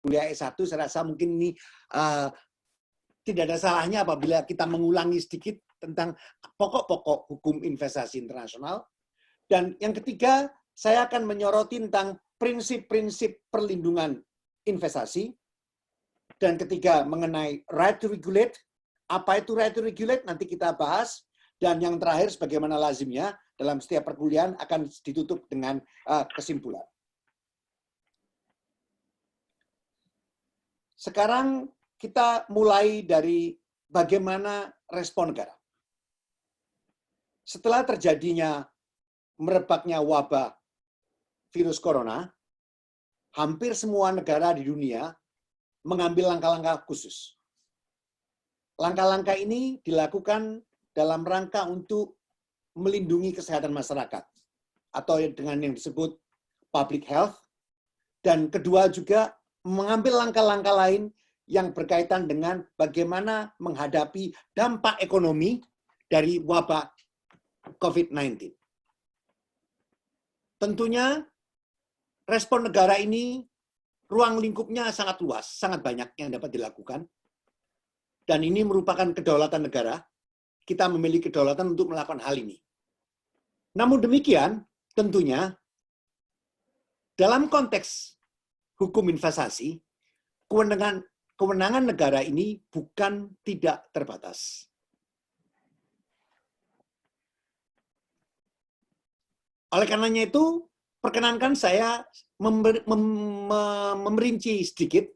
kuliah S1, saya rasa mungkin ini tidak ada salahnya apabila kita mengulangi sedikit tentang pokok-pokok hukum investasi internasional. Dan yang ketiga, saya akan menyoroti tentang prinsip-prinsip perlindungan investasi. Dan ketiga, mengenai right to regulate. Apa itu right to regulate? Nanti kita bahas. Dan yang terakhir, sebagaimana lazimnya, dalam setiap perkuliahan akan ditutup dengan kesimpulan. Sekarang kita mulai dari bagaimana respon negara. Setelah terjadinya merebaknya wabah virus corona, hampir semua negara di dunia mengambil langkah-langkah khusus. Langkah-langkah ini dilakukan dalam rangka untuk melindungi kesehatan masyarakat, atau dengan yang disebut public health, dan kedua juga mengambil langkah-langkah lain yang berkaitan dengan bagaimana menghadapi dampak ekonomi dari wabah COVID-19. Tentunya respon negara ini ruang lingkupnya sangat luas, sangat banyak yang dapat dilakukan. Dan ini merupakan kedaulatan negara. Kita memiliki kedaulatan untuk melakukan hal ini. Namun demikian, tentunya dalam konteks hukum investasi, kewenangan negara ini bukan tidak terbatas. Oleh karenanya itu, perkenankan saya memerinci sedikit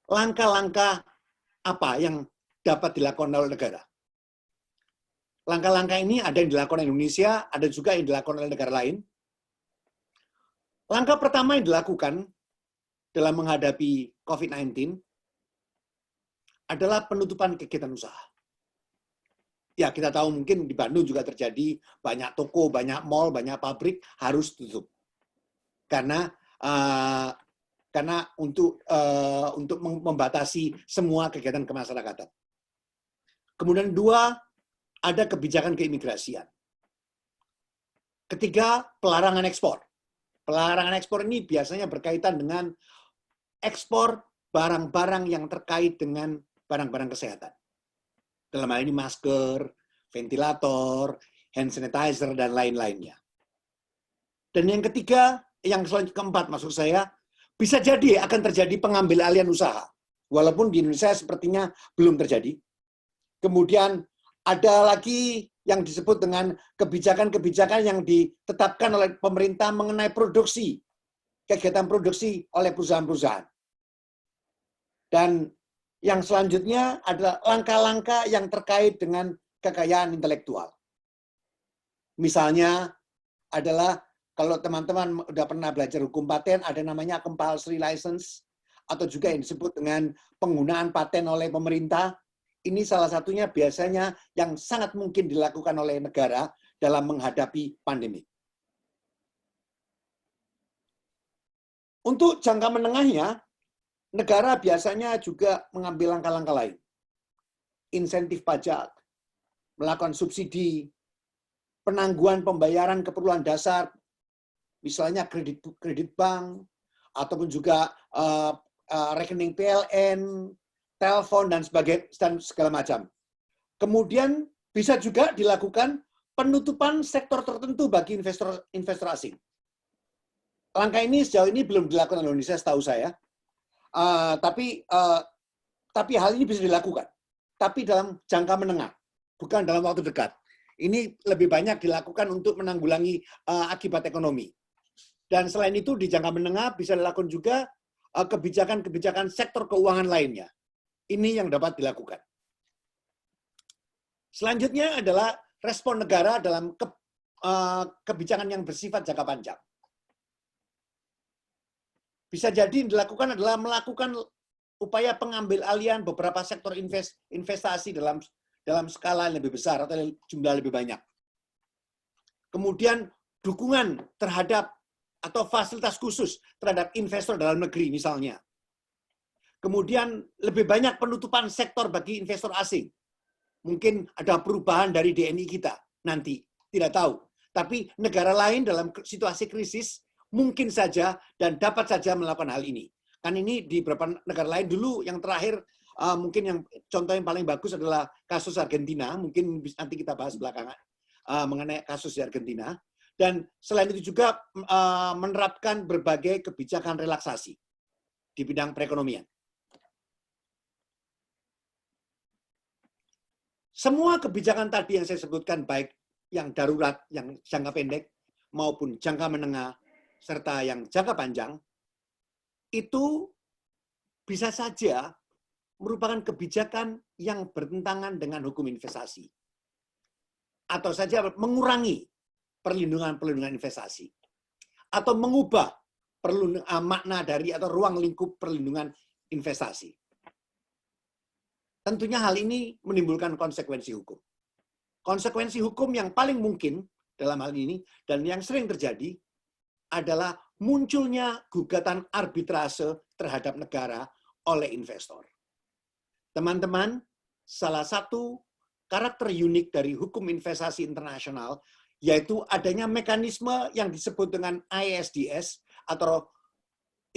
langkah-langkah apa yang dapat dilakukan oleh negara. Langkah-langkah ini ada yang dilakukan Indonesia, ada juga yang dilakukan oleh negara lain. Langkah pertama yang dilakukan dalam menghadapi COVID-19 adalah penutupan kegiatan usaha. Ya, kita tahu mungkin di Bandung juga terjadi banyak toko, banyak mall, banyak pabrik harus tutup. Karena untuk membatasi semua kegiatan kemasyarakatan. Kemudian dua, ada kebijakan keimigrasian. Ketiga, pelarangan ekspor. Pelarangan ekspor ini biasanya berkaitan dengan ekspor barang-barang yang terkait dengan barang-barang kesehatan. Dalam hal ini masker, ventilator, hand sanitizer, dan lain-lainnya. Dan yang ketiga, yang keempat maksud saya, bisa jadi akan terjadi pengambil alihan usaha. Walaupun di Indonesia sepertinya belum terjadi. Kemudian ada lagi yang disebut dengan kebijakan-kebijakan yang ditetapkan oleh pemerintah mengenai produksi, kegiatan produksi oleh perusahaan-perusahaan. Dan yang selanjutnya adalah langkah-langkah yang terkait dengan kekayaan intelektual. Misalnya adalah kalau teman-teman sudah pernah belajar hukum paten, ada namanya compulsory license, atau juga yang disebut dengan penggunaan paten oleh pemerintah. Ini salah satunya biasanya yang sangat mungkin dilakukan oleh negara dalam menghadapi pandemi. Untuk jangka menengahnya, negara biasanya juga mengambil langkah-langkah lain. Insentif pajak, melakukan subsidi, penangguhan pembayaran keperluan dasar, misalnya kredit bank, ataupun juga rekening PLN, telepon, dan segala macam. Kemudian bisa juga dilakukan penutupan sektor tertentu bagi investor asing. Langkah ini sejauh ini belum dilakukan oleh Indonesia setahu saya, tapi hal ini bisa dilakukan. Tapi dalam jangka menengah, bukan dalam waktu dekat. Ini lebih banyak dilakukan untuk menanggulangi akibat ekonomi. Dan selain itu di jangka menengah bisa dilakukan juga kebijakan-kebijakan sektor keuangan lainnya. Ini yang dapat dilakukan. Selanjutnya adalah respon negara dalam kebijakan yang bersifat jangka panjang. Bisa jadi yang dilakukan adalah melakukan upaya pengambil alihan beberapa sektor investasi dalam skala yang lebih besar atau jumlah lebih banyak. Kemudian dukungan terhadap atau fasilitas khusus terhadap investor dalam negeri misalnya. Kemudian lebih banyak penutupan sektor bagi investor asing. Mungkin ada perubahan dari DNI kita nanti, tidak tahu. Tapi negara lain dalam situasi krisis mungkin saja dan dapat saja melakukan hal ini. Kan ini di beberapa negara lain dulu yang terakhir mungkin yang contoh yang paling bagus adalah kasus Argentina, mungkin nanti kita bahas belakangan mengenai kasus di Argentina. Dan selain itu juga menerapkan berbagai kebijakan relaksasi di bidang perekonomian. Semua kebijakan tadi yang saya sebutkan, baik yang darurat, yang jangka pendek, maupun jangka menengah, serta yang jangka panjang, itu bisa saja merupakan kebijakan yang bertentangan dengan hukum investasi. Atau saja mengurangi perlindungan investasi. Atau mengubah makna dari atau ruang lingkup perlindungan investasi. Tentunya hal ini menimbulkan konsekuensi hukum. Konsekuensi hukum yang paling mungkin dalam hal ini, dan yang sering terjadi, adalah munculnya gugatan arbitrase terhadap negara oleh investor. Teman-teman, salah satu karakter unik dari hukum investasi internasional yaitu adanya mekanisme yang disebut dengan ISDS atau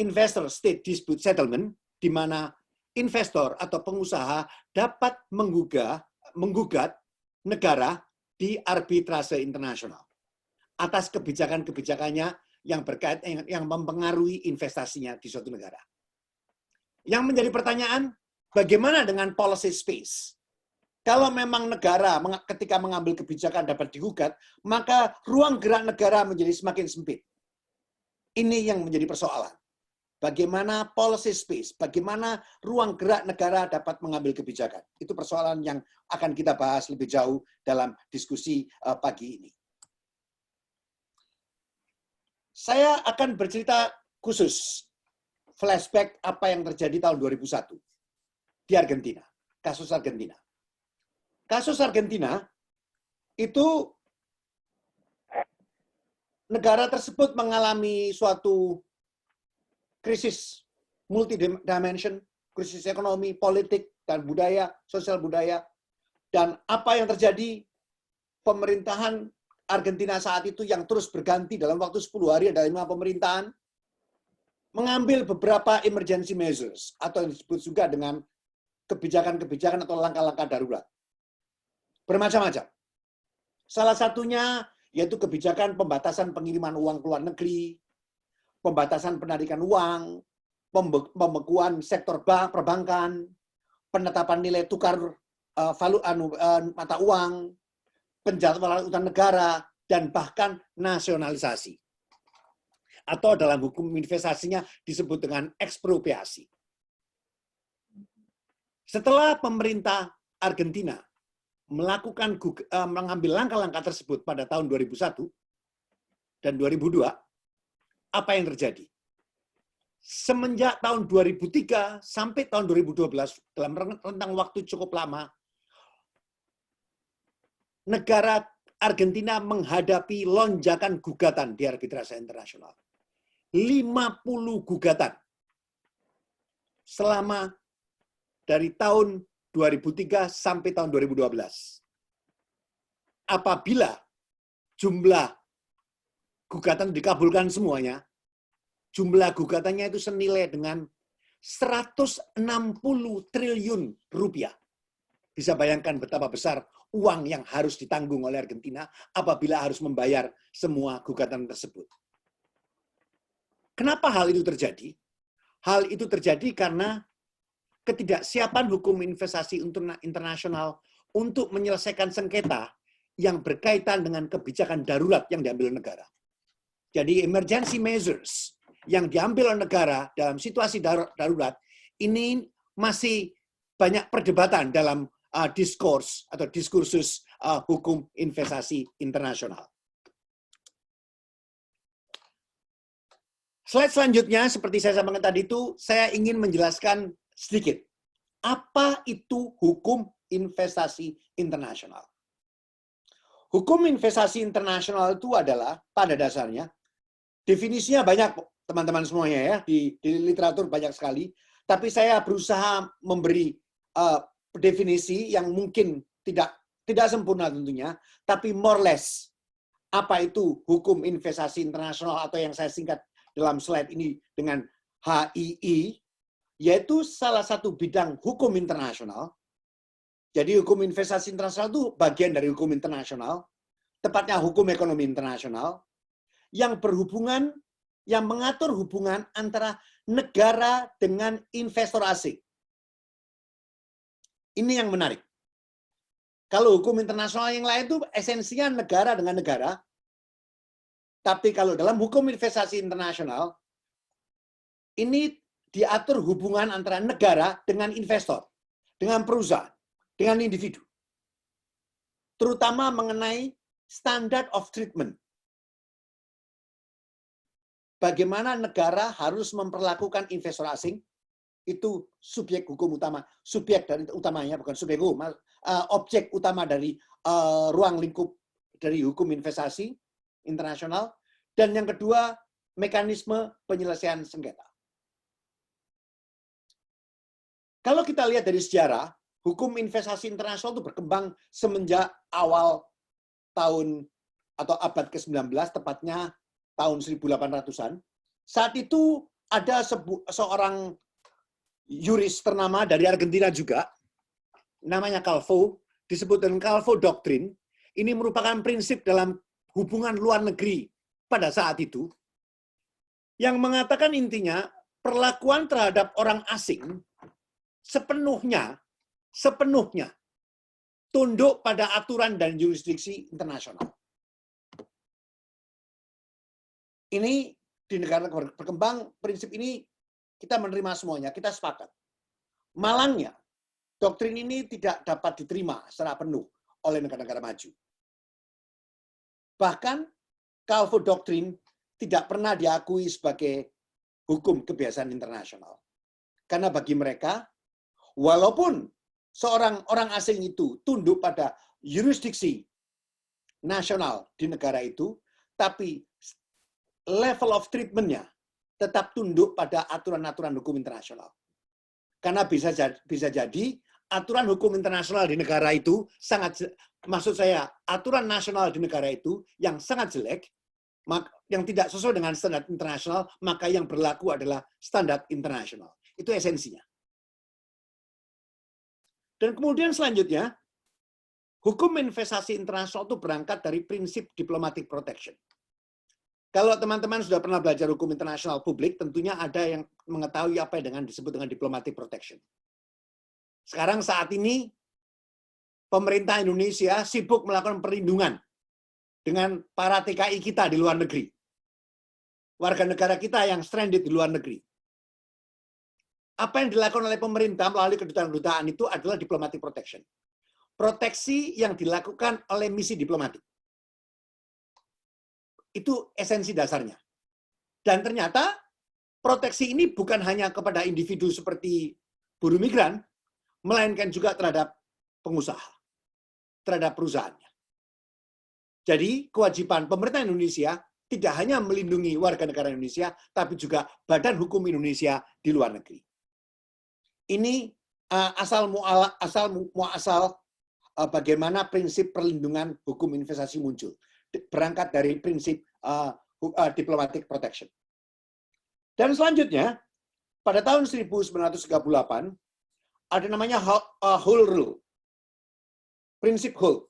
Investor State Dispute Settlement, di mana investor atau pengusaha dapat menggugat negara di arbitrase internasional atas kebijakan-kebijakannya yang mempengaruhi investasinya di suatu negara. Yang menjadi pertanyaan, bagaimana dengan policy space? Kalau memang negara ketika mengambil kebijakan dapat digugat, maka ruang gerak negara menjadi semakin sempit. Ini yang menjadi persoalan. Bagaimana policy space, bagaimana ruang gerak negara dapat mengambil kebijakan. Itu persoalan yang akan kita bahas lebih jauh dalam diskusi pagi ini. Saya akan bercerita khusus flashback apa yang terjadi tahun 2001 di Argentina, kasus Argentina. Kasus Argentina itu negara tersebut mengalami suatu krisis multidimension, krisis ekonomi, politik, dan budaya, sosial budaya. Dan apa yang terjadi, pemerintahan Argentina saat itu yang terus berganti dalam waktu 10 hari ada 5 pemerintahan, mengambil beberapa emergency measures, atau yang disebut juga dengan kebijakan-kebijakan atau langkah-langkah darurat. Bermacam-macam. Salah satunya yaitu kebijakan pembatasan pengiriman uang ke luar negeri, pembatasan penarikan uang, pembekuan sektor perbankan, penetapan nilai tukar mata uang, penjadwalan utang negara, dan bahkan nasionalisasi. Atau dalam hukum investasinya disebut dengan ekspropriasi. Setelah pemerintah Argentina mengambil langkah-langkah tersebut pada tahun 2001 dan 2002, apa yang terjadi? Semenjak tahun 2003 sampai tahun 2012, dalam rentang waktu cukup lama, negara Argentina menghadapi lonjakan gugatan di arbitrase internasional. 50 gugatan selama dari tahun 2003 sampai tahun 2012. Apabila jumlah gugatan dikabulkan semuanya, jumlah gugatannya itu senilai dengan 160 triliun rupiah. Bisa bayangkan betapa besar uang yang harus ditanggung oleh Argentina apabila harus membayar semua gugatan tersebut. Kenapa hal itu terjadi? Hal itu terjadi karena ketidaksiapan hukum investasi internasional untuk menyelesaikan sengketa yang berkaitan dengan kebijakan darurat yang diambil negara. Jadi emergency measures yang diambil oleh negara dalam situasi darurat ini masih banyak perdebatan dalam diskursus hukum investasi internasional. Slide selanjutnya, seperti saya sampaikan tadi itu, saya ingin menjelaskan sedikit. Apa itu hukum investasi internasional? Hukum investasi internasional itu adalah, pada dasarnya, definisinya banyak, teman-teman semuanya ya, di literatur banyak sekali, tapi saya berusaha memberi definisi yang mungkin tidak sempurna tentunya, tapi more or less, apa itu hukum investasi internasional atau yang saya singkat dalam slide ini dengan HII, yaitu salah satu bidang hukum internasional. Jadi hukum investasi internasional itu bagian dari hukum internasional, tepatnya hukum ekonomi internasional, yang berhubungan, yang mengatur hubungan antara negara dengan investor asing. Ini yang menarik. Kalau hukum internasional yang lain itu esensinya negara dengan negara, tapi kalau dalam hukum investasi internasional, ini diatur hubungan antara negara dengan investor, dengan perusahaan, dengan individu. Terutama mengenai standard of treatment. Bagaimana negara harus memperlakukan investor asing, itu subjek hukum utama, subjek dari utamanya, bukan subjek hukum, objek utama dari ruang lingkup dari hukum investasi internasional. Dan yang kedua, mekanisme penyelesaian sengketa. Kalau kita lihat dari sejarah, hukum investasi internasional itu berkembang semenjak awal tahun atau abad ke-19, tepatnya tahun 1800-an. Saat itu ada seorang yuris ternama dari Argentina juga, namanya Calvo, disebut dengan Calvo Doctrine. Ini merupakan prinsip dalam hubungan luar negeri pada saat itu, yang mengatakan intinya perlakuan terhadap orang asing sepenuhnya tunduk pada aturan dan jurisdiksi internasional. Ini di negara berkembang, prinsip ini kita menerima semuanya, kita sepakat. Malangnya, doktrin ini tidak dapat diterima secara penuh oleh negara-negara maju. Bahkan, Calvo Doctrine tidak pernah diakui sebagai hukum kebiasaan internasional. Karena bagi mereka, walaupun seorang orang asing itu tunduk pada jurisdiksi nasional di negara itu, tapi level of treatment-nya tetap tunduk pada aturan-aturan hukum internasional. Karena bisa jadi aturan hukum internasional di negara itu aturan nasional di negara itu yang sangat jelek, yang tidak sesuai dengan standar internasional, maka yang berlaku adalah standar internasional. Itu esensinya. Dan kemudian selanjutnya, hukum investasi internasional itu berangkat dari prinsip diplomatic protection. Kalau teman-teman sudah pernah belajar hukum internasional publik, tentunya ada yang mengetahui apa yang disebut dengan diplomatic protection. Sekarang saat ini, pemerintah Indonesia sibuk melakukan perlindungan dengan para TKI kita di luar negeri. Warga negara kita yang stranded di luar negeri. Apa yang dilakukan oleh pemerintah melalui kedutaan-kedutaan itu adalah diplomatic protection. Proteksi yang dilakukan oleh misi diplomatik. Itu esensi dasarnya. Dan ternyata proteksi ini bukan hanya kepada individu seperti buruh migran, melainkan juga terhadap pengusaha, terhadap perusahaannya. Jadi kewajiban pemerintah Indonesia tidak hanya melindungi warga negara Indonesia, tapi juga badan hukum Indonesia di luar negeri. Ini asal muasal bagaimana prinsip perlindungan hukum investasi muncul. Berangkat dari prinsip diplomatic protection. Dan selanjutnya, pada tahun 1938, ada namanya Hull Rule. Prinsip Hull.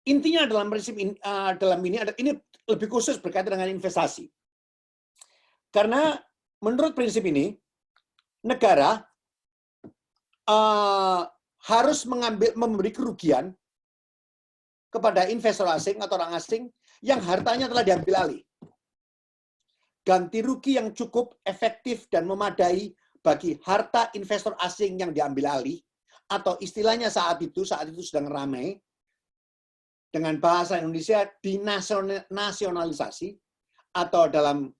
Intinya dalam prinsip ini lebih khusus berkaitan dengan investasi. Karena menurut prinsip ini, negara harus memberi kerugian kepada investor asing atau orang asing yang hartanya telah diambil alih. Ganti rugi yang cukup efektif dan memadai bagi harta investor asing yang diambil alih, atau istilahnya saat itu sedang ramai, dengan bahasa Indonesia dinasionalisasi, atau dalam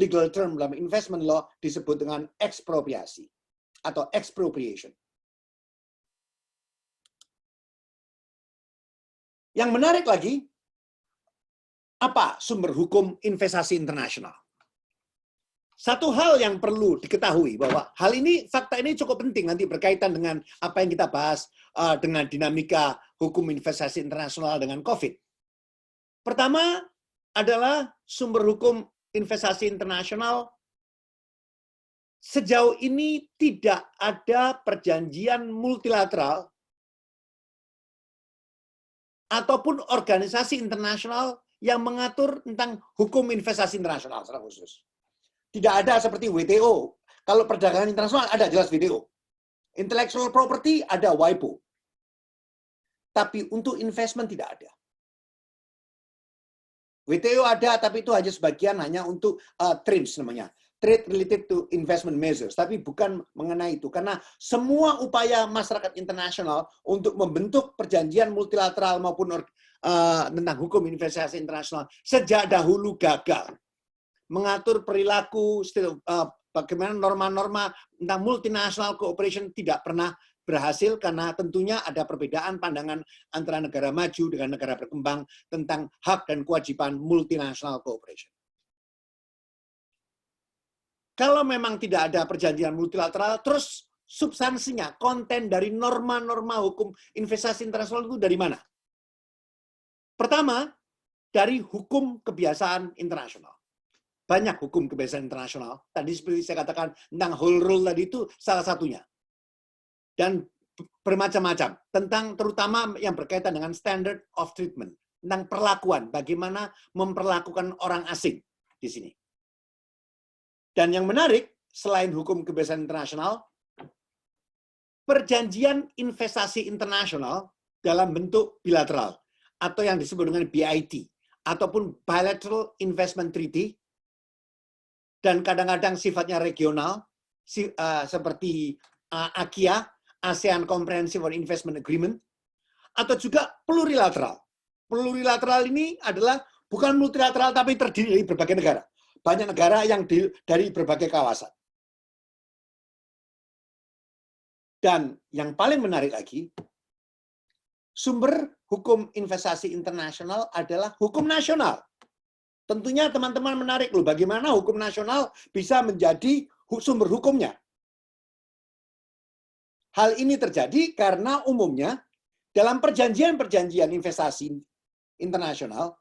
legal term dalam investment law disebut dengan ekspropriasi atau expropriation. Yang menarik lagi, apa sumber hukum investasi internasional? Satu hal yang perlu diketahui bahwa fakta ini cukup penting nanti berkaitan dengan apa yang kita bahas dengan dinamika hukum investasi internasional dengan COVID. Pertama adalah sumber hukum investasi internasional, sejauh ini tidak ada perjanjian multilateral ataupun organisasi internasional yang mengatur tentang hukum investasi internasional secara khusus. Tidak ada seperti WTO. Kalau perdagangan internasional ada jelas WTO. Intellectual property ada WIPO. Tapi untuk investment tidak ada. WTO ada, tapi itu hanya sebagian, hanya untuk TRIMS namanya. Trade Related to Investment Measures. Tapi bukan mengenai itu. Karena semua upaya masyarakat internasional untuk membentuk perjanjian multilateral maupun tentang hukum investasi internasional sejak dahulu gagal. Mengatur perilaku, bagaimana norma-norma tentang multinational cooperation tidak pernah berhasil karena tentunya ada perbedaan pandangan antara negara maju dengan negara berkembang tentang hak dan kewajiban multinational cooperation. Kalau memang tidak ada perjanjian multilateral, terus substansinya, konten dari norma-norma hukum investasi internasional itu dari mana? Pertama, dari hukum kebiasaan internasional. Banyak hukum kebiasaan internasional. Tadi seperti saya katakan tentang whole rule tadi itu salah satunya. Dan bermacam-macam. Tentang terutama yang berkaitan dengan standard of treatment. Tentang perlakuan. Bagaimana memperlakukan orang asing di sini. Dan yang menarik, selain hukum kebiasaan internasional, perjanjian investasi internasional dalam bentuk bilateral. Atau yang disebut dengan BIT. Ataupun Bilateral Investment Treaty. Dan kadang-kadang sifatnya regional, seperti ACIA, ASEAN Comprehensive on Investment Agreement, atau juga plurilateral. Plurilateral ini adalah bukan multilateral, tapi terdiri dari berbagai negara. Banyak negara yang dari berbagai kawasan. Dan yang paling menarik lagi, sumber hukum investasi internasional adalah hukum nasional. Tentunya teman-teman menarik loh, bagaimana hukum nasional bisa menjadi sumber hukumnya. Hal ini terjadi karena umumnya dalam perjanjian-perjanjian investasi internasional,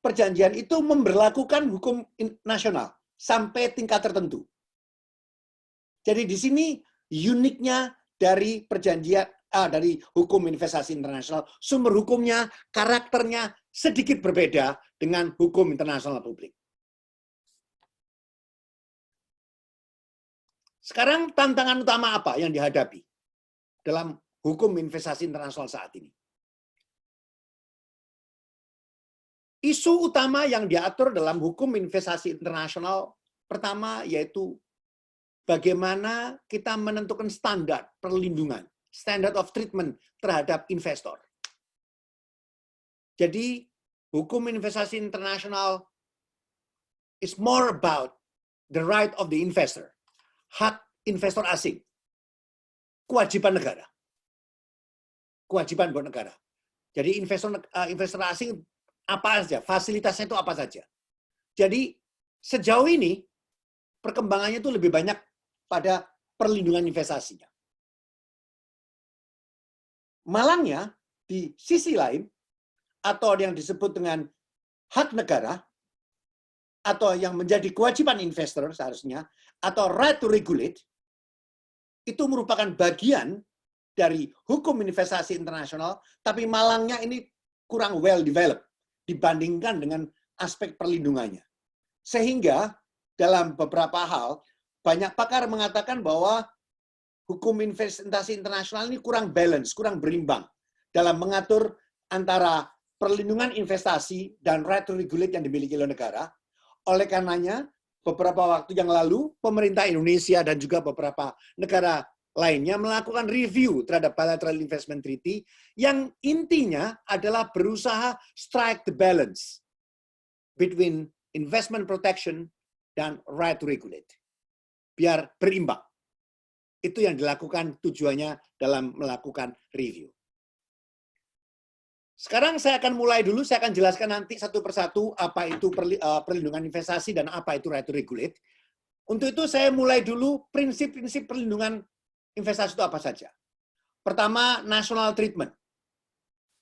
perjanjian itu memberlakukan hukum nasional sampai tingkat tertentu. Jadi di sini uniknya dari perjanjian dari hukum investasi internasional, sumber hukumnya, karakternya sedikit berbeda dengan hukum internasional publik. Sekarang tantangan utama apa yang dihadapi dalam hukum investasi internasional saat ini? Isu utama yang diatur dalam hukum investasi internasional pertama yaitu bagaimana kita menentukan standar perlindungan, standard of treatment terhadap investor. Jadi, hukum investasi internasional is more about the right of the investor, hak investor asing, kewajiban negara, kewajiban buat negara. Jadi investor asing apa saja, fasilitasnya itu apa saja. Jadi sejauh ini perkembangannya itu lebih banyak pada perlindungan investasinya. Malangnya di sisi lain, atau yang disebut dengan hak negara, atau yang menjadi kewajiban investor seharusnya, atau right to regulate, itu merupakan bagian dari hukum investasi internasional, tapi malangnya ini kurang well developed dibandingkan dengan aspek perlindungannya. Sehingga dalam beberapa hal, banyak pakar mengatakan bahwa hukum investasi internasional ini kurang balance, kurang berimbang dalam mengatur antara perlindungan investasi dan right to regulate yang dimiliki oleh negara. Oleh karenanya, beberapa waktu yang lalu, pemerintah Indonesia dan juga beberapa negara lainnya melakukan review terhadap Bilateral Investment Treaty yang intinya adalah berusaha strike the balance between investment protection dan right to regulate. Biar berimbang. Itu yang dilakukan tujuannya dalam melakukan review. Sekarang saya akan mulai dulu, saya akan jelaskan nanti satu persatu apa itu perlindungan investasi dan apa itu right to regulate. Untuk itu saya mulai dulu prinsip-prinsip perlindungan investasi itu apa saja. Pertama, national treatment.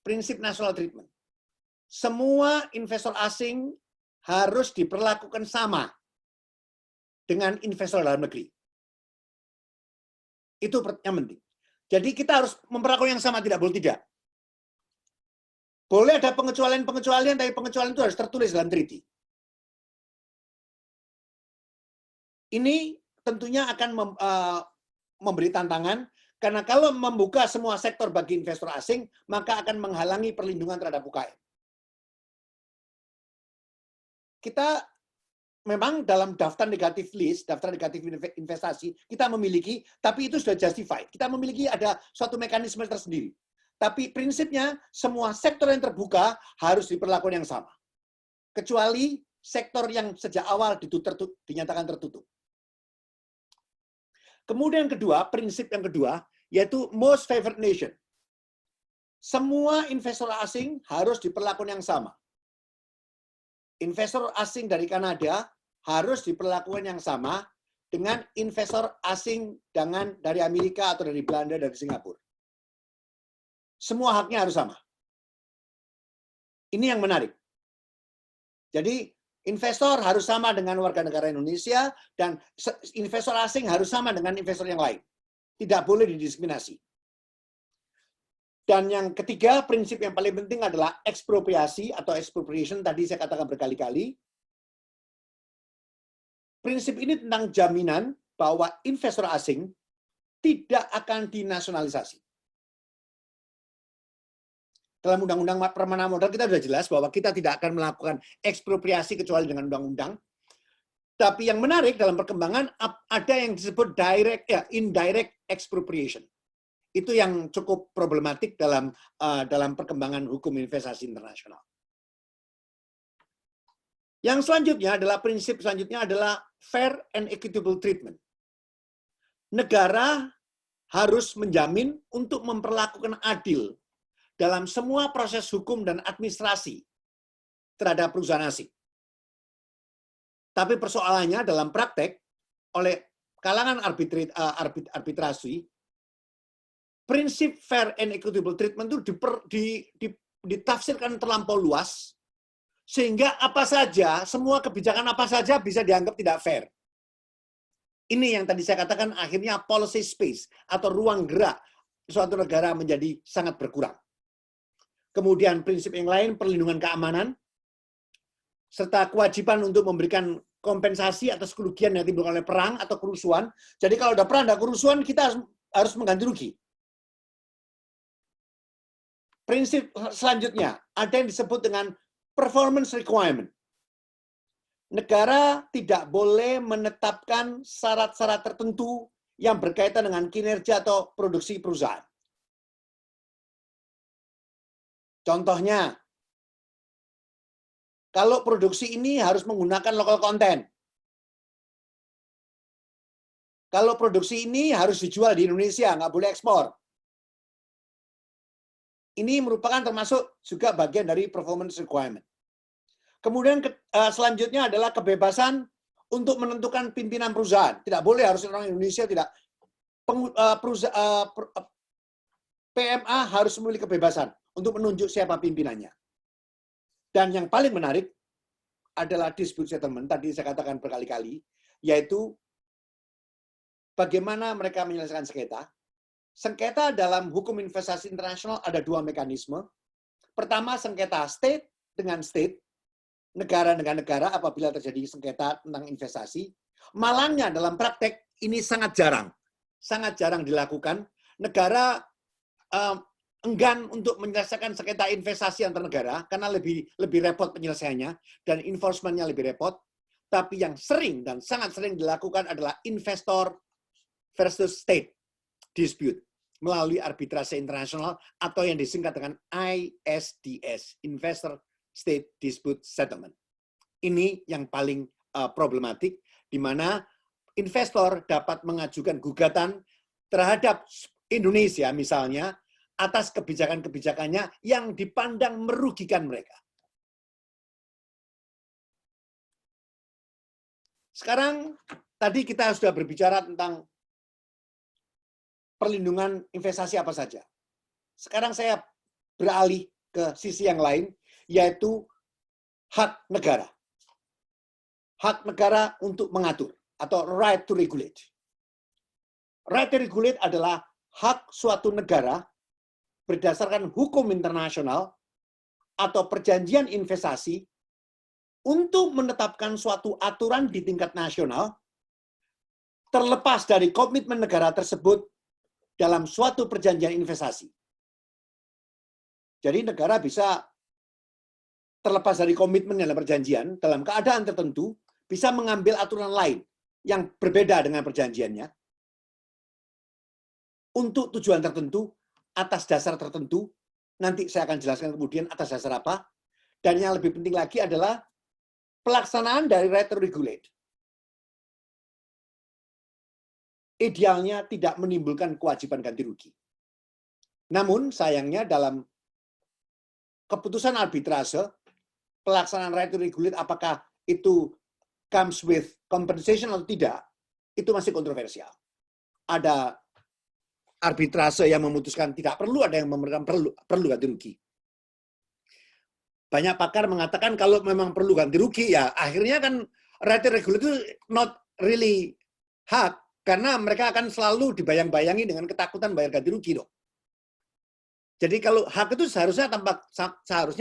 Prinsip national treatment. Semua investor asing harus diperlakukan sama dengan investor dalam negeri. Itu yang penting. Jadi kita harus memperlakukan yang sama, tidak boleh tidak. Boleh ada pengecualian-pengecualian, tapi pengecualian itu harus tertulis dalam treaty. Ini tentunya akan memberi tantangan, karena kalau membuka semua sektor bagi investor asing, maka akan menghalangi perlindungan terhadap UKM. Kita memang dalam daftar negatif list, daftar negatif investasi, kita memiliki, tapi itu sudah justified. Kita memiliki ada suatu mekanisme tersendiri. Tapi prinsipnya, semua sektor yang terbuka harus diperlakukan yang sama. Kecuali sektor yang sejak awal dinyatakan tertutup. Kemudian yang kedua, prinsip yang kedua, yaitu most favored nation. Semua investor asing harus diperlakukan yang sama. Investor asing dari Kanada harus diperlakukan yang sama dengan investor asing dari Amerika atau dari Belanda, dari Singapura. Semua haknya harus sama. Ini yang menarik. Jadi, investor harus sama dengan warga negara Indonesia, dan investor asing harus sama dengan investor yang lain. Tidak boleh didiskriminasi. Dan yang ketiga, prinsip yang paling penting adalah ekspropriasi atau expropriation, tadi saya katakan berkali-kali. Prinsip ini tentang jaminan bahwa investor asing tidak akan dinasionalisasi. Dalam Undang-Undang Permainan Modal kita sudah jelas bahwa kita tidak akan melakukan ekspropriasi kecuali dengan undang-undang. Tapi yang menarik dalam perkembangan ada yang disebut indirect expropriation. Itu yang cukup problematik dalam perkembangan hukum investasi internasional. Yang selanjutnya adalah prinsip selanjutnya adalah fair and equitable treatment. Negara harus menjamin untuk memperlakukan adil dalam semua proses hukum dan administrasi terhadap perusahaan asing. Tapi persoalannya dalam praktek oleh kalangan arbitrasi, prinsip fair and equitable treatment itu ditafsirkan terlampau luas, sehingga semua kebijakan apa saja bisa dianggap tidak fair. Ini yang tadi saya katakan akhirnya policy space atau ruang gerak suatu negara menjadi sangat berkurang. Kemudian prinsip yang lain, perlindungan keamanan, serta kewajiban untuk memberikan kompensasi atas kerugian yang timbul oleh perang atau kerusuhan. Jadi kalau ada perang, ada kerusuhan, kita harus mengganti rugi. Prinsip selanjutnya, ada yang disebut dengan performance requirement. Negara tidak boleh menetapkan syarat-syarat tertentu yang berkaitan dengan kinerja atau produksi perusahaan. Contohnya, kalau produksi ini harus menggunakan local content. Kalau produksi ini harus dijual di Indonesia, nggak boleh ekspor. Ini merupakan termasuk juga bagian dari performance requirement. Kemudian selanjutnya adalah kebebasan untuk menentukan pimpinan perusahaan. Tidak boleh harus orang Indonesia, tidak. PMA harus memiliki kebebasan untuk menunjuk siapa pimpinannya. Dan yang paling menarik adalah dispute settlement, tadi saya katakan berkali-kali, yaitu bagaimana mereka menyelesaikan sengketa. Sengketa dalam hukum investasi internasional ada dua mekanisme. Pertama, sengketa state dengan state, negara dengan negara apabila terjadi sengketa tentang investasi. Malangnya dalam praktek ini sangat jarang dilakukan. Negara enggan untuk menyelesaikan sengketa investasi antar negara karena lebih repot penyelesaiannya dan enforcement-nya lebih repot. Tapi yang sering dan sangat sering dilakukan adalah investor versus state dispute melalui arbitrase internasional atau yang disingkat dengan ISDS, Investor State Dispute Settlement. Ini yang paling problematik, di mana investor dapat mengajukan gugatan terhadap Indonesia misalnya atas kebijakan-kebijakannya yang dipandang merugikan mereka. Sekarang, tadi kita sudah berbicara tentang perlindungan investasi apa saja. Sekarang saya beralih ke sisi yang lain, yaitu hak negara. hak negara untuk mengatur atau right to regulate. Right to regulate adalah hak suatu negara berdasarkan hukum internasional atau perjanjian investasi untuk menetapkan suatu aturan di tingkat nasional terlepas dari komitmen negara tersebut dalam suatu perjanjian investasi. Jadi negara bisa terlepas dari komitmen dalam perjanjian, dalam keadaan tertentu, bisa mengambil aturan lain yang berbeda dengan perjanjiannya untuk tujuan tertentu, atas dasar tertentu. Nanti saya akan jelaskan kemudian atas dasar apa. Dan yang lebih penting lagi adalah pelaksanaan dari right to regulate. Idealnya tidak menimbulkan kewajiban ganti rugi. Namun sayangnya dalam keputusan arbitrase, pelaksanaan right to regulate apakah itu comes with compensation atau tidak, itu masih kontroversial. Ada arbitrase yang memutuskan tidak perlu, ada yang memberikan perlu ganti rugi. Banyak pakar mengatakan kalau memang perlu ganti rugi, ya akhirnya kan right to regulate itu not really hak, karena mereka akan selalu dibayang-bayangi dengan ketakutan bayar ganti rugi dong. Jadi kalau hak itu seharusnya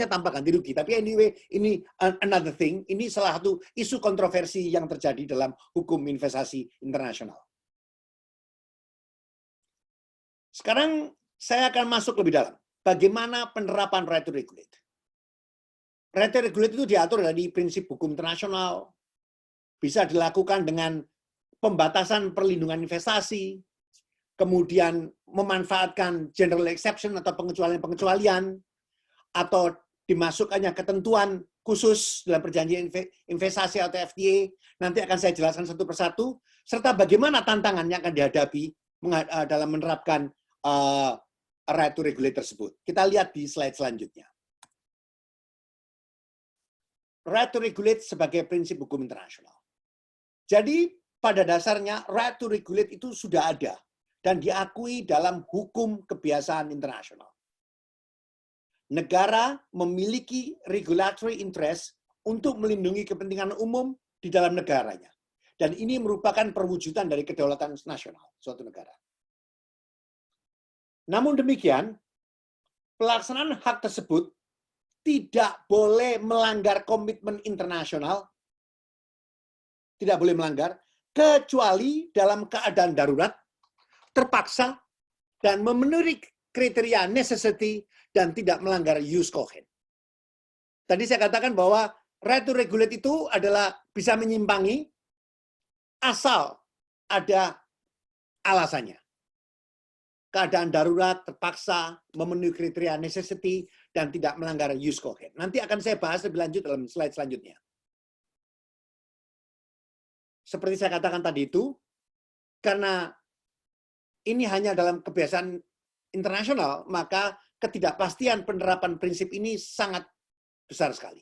tanpa ganti rugi. Tapi anyway, ini another thing. Ini salah satu isu kontroversi yang terjadi dalam hukum investasi internasional. Sekarang saya akan masuk lebih dalam. Bagaimana penerapan right to regulate? Right to regulate itu diatur dari prinsip hukum internasional. Bisa dilakukan dengan pembatasan perlindungan investasi, kemudian memanfaatkan general exception atau pengecualian-pengecualian, atau dimasukkannya ketentuan khusus dalam perjanjian investasi atau FTA. Nanti akan saya jelaskan satu persatu, serta bagaimana tantangannya akan dihadapi dalam menerapkan right to regulate tersebut. Kita lihat di slide selanjutnya. Right to regulate sebagai prinsip hukum internasional. Jadi pada dasarnya right to regulate itu sudah ada dan diakui dalam hukum kebiasaan internasional. Negara memiliki regulatory interest untuk melindungi kepentingan umum di dalam negaranya. Dan ini merupakan perwujudan dari kedaulatan nasional suatu negara. Namun demikian, pelaksanaan hak tersebut tidak boleh melanggar komitmen internasional, tidak boleh melanggar, kecuali dalam keadaan darurat, terpaksa, dan memenuhi kriteria necessity, dan tidak melanggar jus cogens. Tadi saya katakan bahwa right to regulate itu adalah bisa menyimpangi asal ada alasannya. Keadaan darurat, terpaksa, memenuhi kriteria necessity, dan tidak melanggar jus cogens. Nanti akan saya bahas lebih lanjut dalam slide selanjutnya. Seperti saya katakan tadi itu, karena ini hanya dalam kebiasaan internasional, maka ketidakpastian penerapan prinsip ini sangat besar sekali.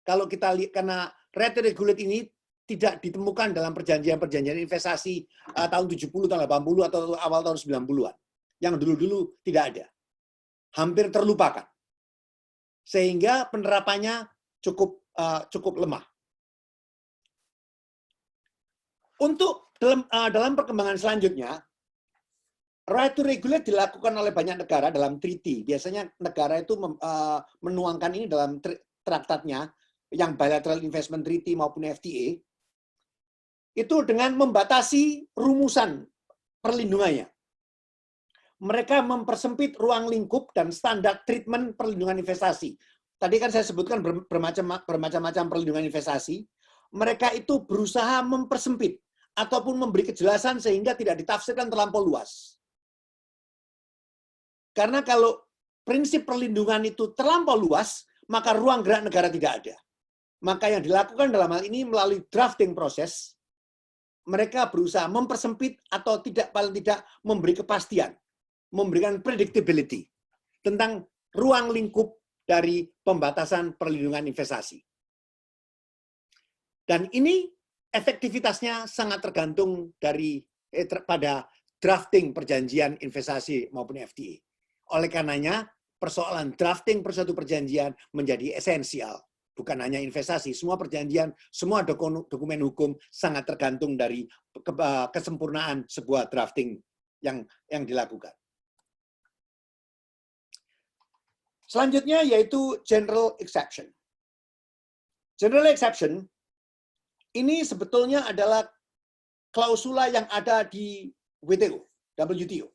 Kalau kita lihat, karena right to regulate ini tidak ditemukan dalam perjanjian-perjanjian investasi tahun 70, tahun 80, atau awal tahun 90-an. Yang dulu-dulu tidak ada. Hampir terlupakan. Sehingga penerapannya cukup lemah. Untuk dalam perkembangan selanjutnya, right to regulate dilakukan oleh banyak negara dalam treaty. Biasanya negara itu menuangkan ini dalam traktatnya, yang bilateral investment treaty maupun FTA, itu dengan membatasi rumusan perlindungannya. Mereka mempersempit ruang lingkup dan standar treatment perlindungan investasi. Tadi kan saya sebutkan bermacam-macam perlindungan investasi. Mereka itu berusaha mempersempit ataupun memberi kejelasan sehingga tidak ditafsirkan terlampau luas. Karena kalau prinsip perlindungan itu terlampau luas, maka ruang gerak negara tidak ada. Maka yang dilakukan dalam hal ini melalui drafting proses, mereka berusaha mempersempit atau paling tidak memberi kepastian, memberikan predictability tentang ruang lingkup dari pembatasan perlindungan investasi. Dan ini efektivitasnya sangat tergantung pada drafting perjanjian investasi maupun FTA. Oleh karenanya, persoalan drafting suatu perjanjian menjadi esensial bukan hanya investasi, semua perjanjian, semua dokumen hukum sangat tergantung dari kesempurnaan sebuah drafting yang dilakukan. Selanjutnya yaitu general exception. General exception ini sebetulnya adalah klausula yang ada di WTO.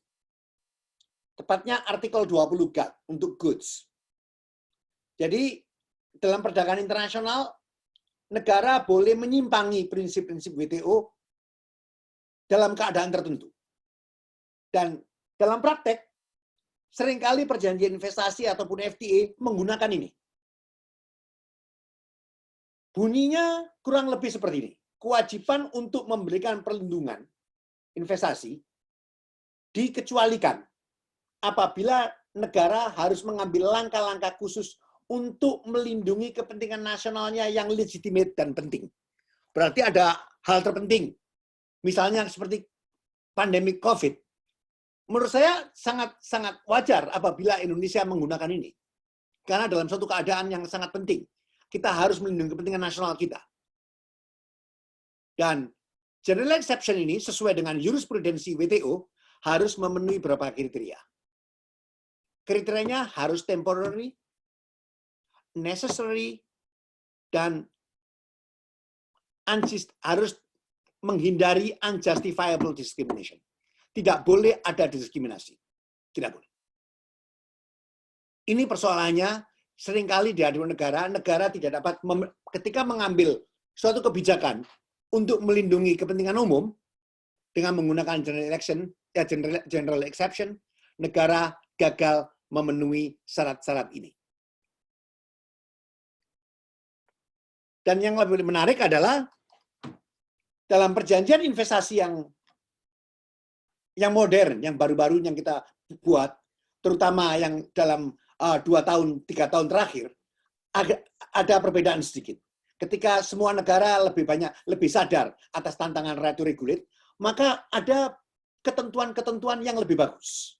Tepatnya artikel 20 GATT untuk goods. Jadi dalam perdagangan internasional, negara boleh menyimpangi prinsip-prinsip WTO dalam keadaan tertentu. Dan dalam praktek, seringkali perjanjian investasi ataupun FTA menggunakan ini. Bunyinya kurang lebih seperti ini. Kewajiban untuk memberikan perlindungan investasi dikecualikan apabila negara harus mengambil langkah-langkah khusus untuk melindungi kepentingan nasionalnya yang legitimate dan penting. Berarti ada hal terpenting. Misalnya seperti pandemi COVID. Menurut saya sangat wajar apabila Indonesia menggunakan ini. Karena dalam suatu keadaan yang sangat penting, kita harus melindungi kepentingan nasional kita. Dan general exception ini sesuai dengan jurisprudensi WTO harus memenuhi beberapa kriteria. Kriterianya harus temporary, necessary, dan harus menghindari unjustifiable discrimination. Tidak boleh ada diskriminasi. Tidak boleh. Ini persoalannya seringkali di hadapan negara tidak dapat ketika mengambil suatu kebijakan untuk melindungi kepentingan umum dengan menggunakan general exception, negara gagal memenuhi syarat-syarat ini. Dan yang lebih menarik adalah dalam perjanjian investasi yang modern, yang baru-baru yang kita buat, terutama yang dalam 2 tahun, 3 tahun terakhir, ada perbedaan sedikit. Ketika semua negara lebih sadar atas tantangan right to regulate, maka ada ketentuan-ketentuan yang lebih bagus.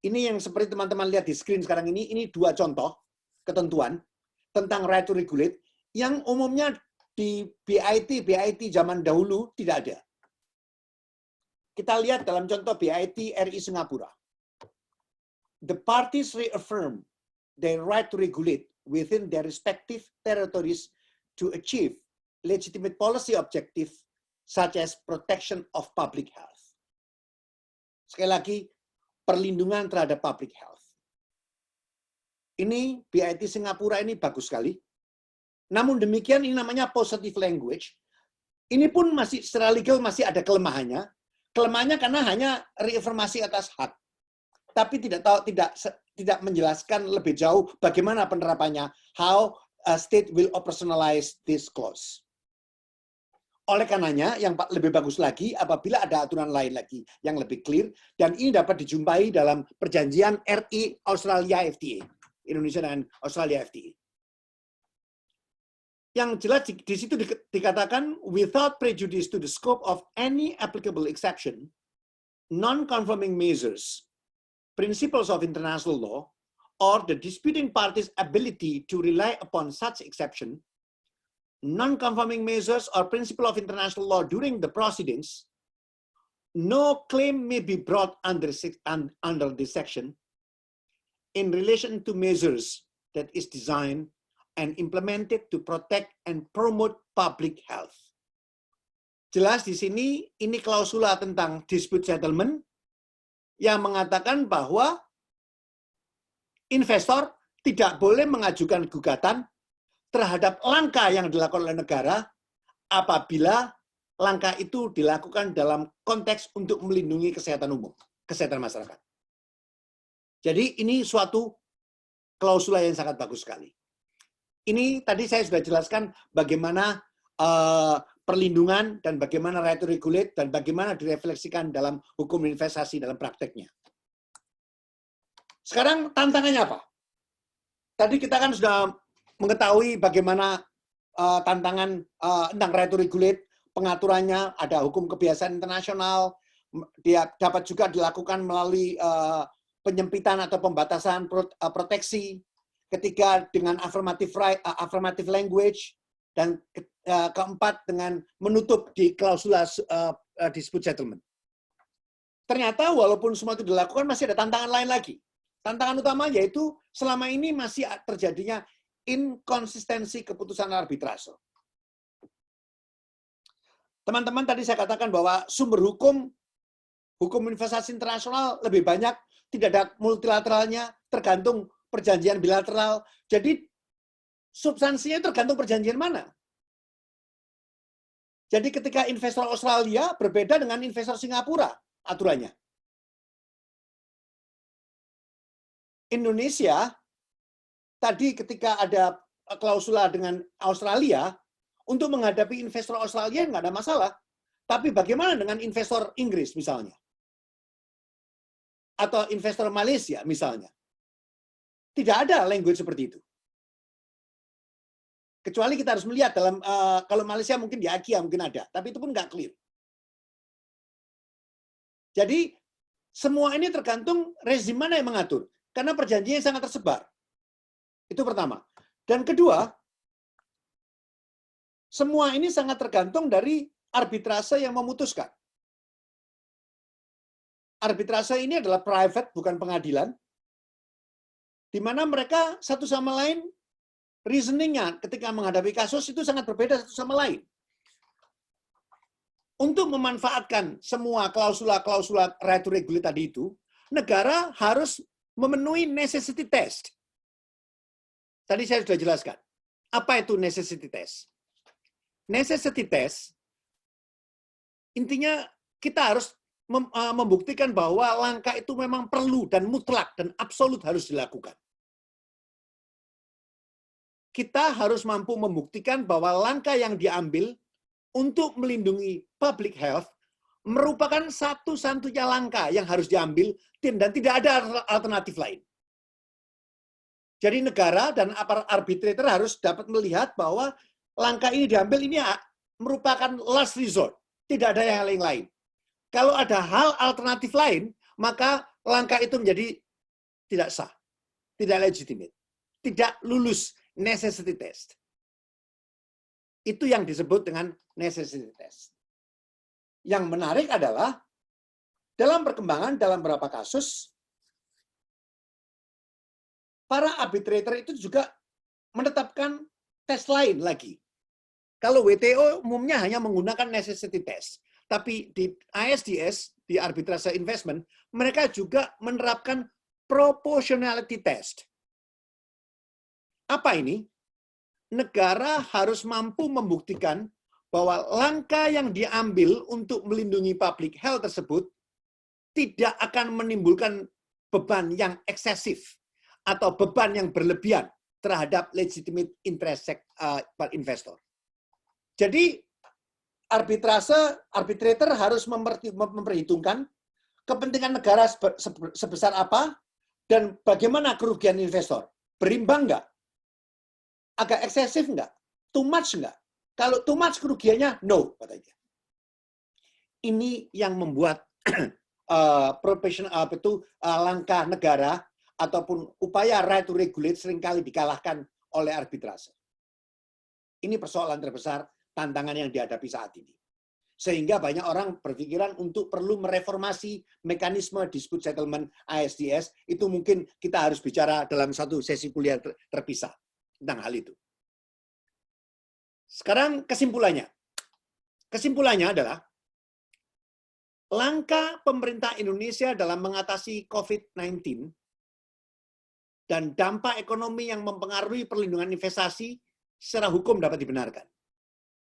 Ini yang seperti teman-teman lihat di screen sekarang ini 2 contoh ketentuan tentang right to regulate yang umumnya di BIT zaman dahulu tidak ada. Kita lihat dalam contoh BIT RI Singapura. The parties reaffirm their right to regulate within their respective territories to achieve legitimate policy objective such as protection of public health. Sekali lagi, perlindungan terhadap public health. Ini BIT Singapura ini bagus sekali. Namun demikian ini namanya positive language. Ini pun masih secara legal masih ada kelemahannya. Kelemahannya karena hanya reaffirmasi atas hak. Tapi tidak menjelaskan lebih jauh bagaimana penerapannya, how a state will operationalize this clause. Oleh karenanya, yang lebih bagus lagi apabila ada aturan lain lagi yang lebih clear, dan ini dapat dijumpai dalam perjanjian RI Australia FTA, Indonesia dan Australia FTA. Yang jelas di situ dikatakan, without prejudice to the scope of any applicable exception, non-conforming measures, principles of international law, or the disputing parties' ability to rely upon such exception, non-conforming measures or principle of international law during the proceedings, no claim may be brought under this section in relation to measures that is designed and implemented to protect and promote public health. Jelas di sini, ini klausula tentang dispute settlement yang mengatakan bahwa investor tidak boleh mengajukan gugatan terhadap langkah yang dilakukan oleh negara apabila langkah itu dilakukan dalam konteks untuk melindungi kesehatan umum, kesehatan masyarakat. Jadi ini suatu klausula yang sangat bagus sekali. Ini tadi saya sudah jelaskan bagaimana perlindungan dan bagaimana right to regulate dan bagaimana direfleksikan dalam hukum investasi dalam prakteknya. Sekarang tantangannya apa? Tadi kita kan sudah mengetahui bagaimana tantangan tentang right to regulate, pengaturannya, ada hukum kebiasaan internasional, dia dapat juga dilakukan melalui penyempitan atau pembatasan proteksi, ketiga dengan affirmative language, dan keempat dengan menutup di klausula dispute settlement. Ternyata walaupun semua itu dilakukan, masih ada tantangan lain lagi. Tantangan utama yaitu selama ini masih terjadinya inkonsistensi keputusan arbitrase. Teman-teman, tadi saya katakan bahwa sumber hukum investasi internasional lebih banyak, tidak ada multilateralnya, tergantung perjanjian bilateral. Jadi substansinya tergantung perjanjian mana. Jadi ketika investor Australia berbeda dengan investor Singapura aturannya. Indonesia tadi ketika ada klausula dengan Australia, untuk menghadapi investor Australia nggak ada masalah. Tapi bagaimana dengan investor Inggris misalnya? Atau investor Malaysia misalnya? Tidak ada language seperti itu. Kecuali kita harus melihat dalam, kalau Malaysia mungkin di AKIA mungkin ada, tapi itu pun nggak clear. Jadi semua ini tergantung rezim mana yang mengatur. Karena perjanjiannya sangat tersebar. Itu pertama. Dan kedua, semua ini sangat tergantung dari arbitrase yang memutuskan. Arbitrase ini adalah private, bukan pengadilan, di mana mereka satu sama lain, reasoningnya ketika menghadapi kasus itu sangat berbeda satu sama lain. Untuk memanfaatkan semua klausula-klausula right to regulate tadi itu, negara harus memenuhi necessity test. Tadi saya sudah jelaskan. Apa itu necessity test? Necessity test, intinya kita harus membuktikan bahwa langkah itu memang perlu dan mutlak dan absolut harus dilakukan. Kita harus mampu membuktikan bahwa langkah yang diambil untuk melindungi public health merupakan satu-satunya langkah yang harus diambil dan tidak ada alternatif lain. Jadi negara dan aparat arbitrator harus dapat melihat bahwa langkah ini diambil ini merupakan last resort. Tidak ada yang lain. Kalau ada hal alternatif lain, maka langkah itu menjadi tidak sah, tidak legitimate, tidak lulus necessity test. Itu yang disebut dengan necessity test. Yang menarik adalah dalam perkembangan dalam beberapa kasus, para arbitrator itu juga menetapkan tes lain lagi. Kalau WTO umumnya hanya menggunakan necessity test, tapi di ISDS, di arbitrase investment, mereka juga menerapkan proportionality test. Apa ini? Negara harus mampu membuktikan bahwa langkah yang diambil untuk melindungi public health tersebut tidak akan menimbulkan beban yang eksesif atau beban yang berlebihan terhadap legitimate interest investor. Jadi arbitrator harus memperhitungkan kepentingan negara sebesar apa dan bagaimana kerugian investor. Berimbang nggak? Agak eksesif nggak? Too much nggak? Kalau too much kerugiannya, no, katanya. Ini yang membuat langkah negara ataupun upaya right to regulate seringkali dikalahkan oleh arbitrase. Ini persoalan terbesar, tantangan yang dihadapi saat ini. Sehingga banyak orang berpikiran untuk perlu mereformasi mekanisme dispute settlement ISDS. Itu mungkin kita harus bicara dalam satu sesi kuliah terpisah tentang hal itu. Sekarang kesimpulannya. Kesimpulannya adalah langkah pemerintah Indonesia dalam mengatasi COVID-19 dan dampak ekonomi yang mempengaruhi perlindungan investasi secara hukum dapat dibenarkan.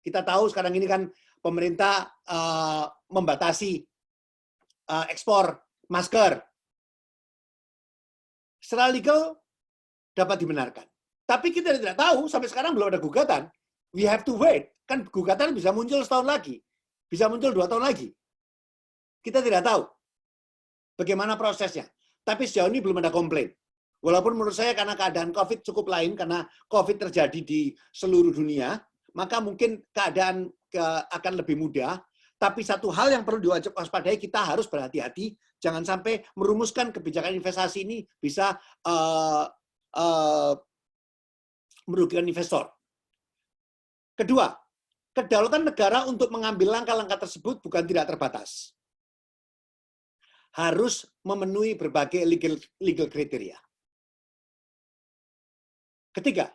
Kita tahu sekarang ini kan pemerintah membatasi ekspor masker. Secara legal dapat dibenarkan. Tapi kita tidak tahu, sampai sekarang belum ada gugatan. We have to wait. Kan gugatan bisa muncul setahun lagi. Bisa muncul 2 tahun lagi. Kita tidak tahu bagaimana prosesnya. Tapi sejauh ini belum ada komplain. Walaupun menurut saya karena keadaan COVID cukup lain, karena COVID terjadi di seluruh dunia, maka mungkin keadaan akan lebih mudah. Tapi satu hal yang perlu diwaspadai, kita harus berhati-hati. Jangan sampai merumuskan kebijakan investasi ini bisa merugikan investor. Kedua, kedaulatan negara untuk mengambil langkah-langkah tersebut bukan tidak terbatas. Harus memenuhi berbagai legal kriteria. Ketiga,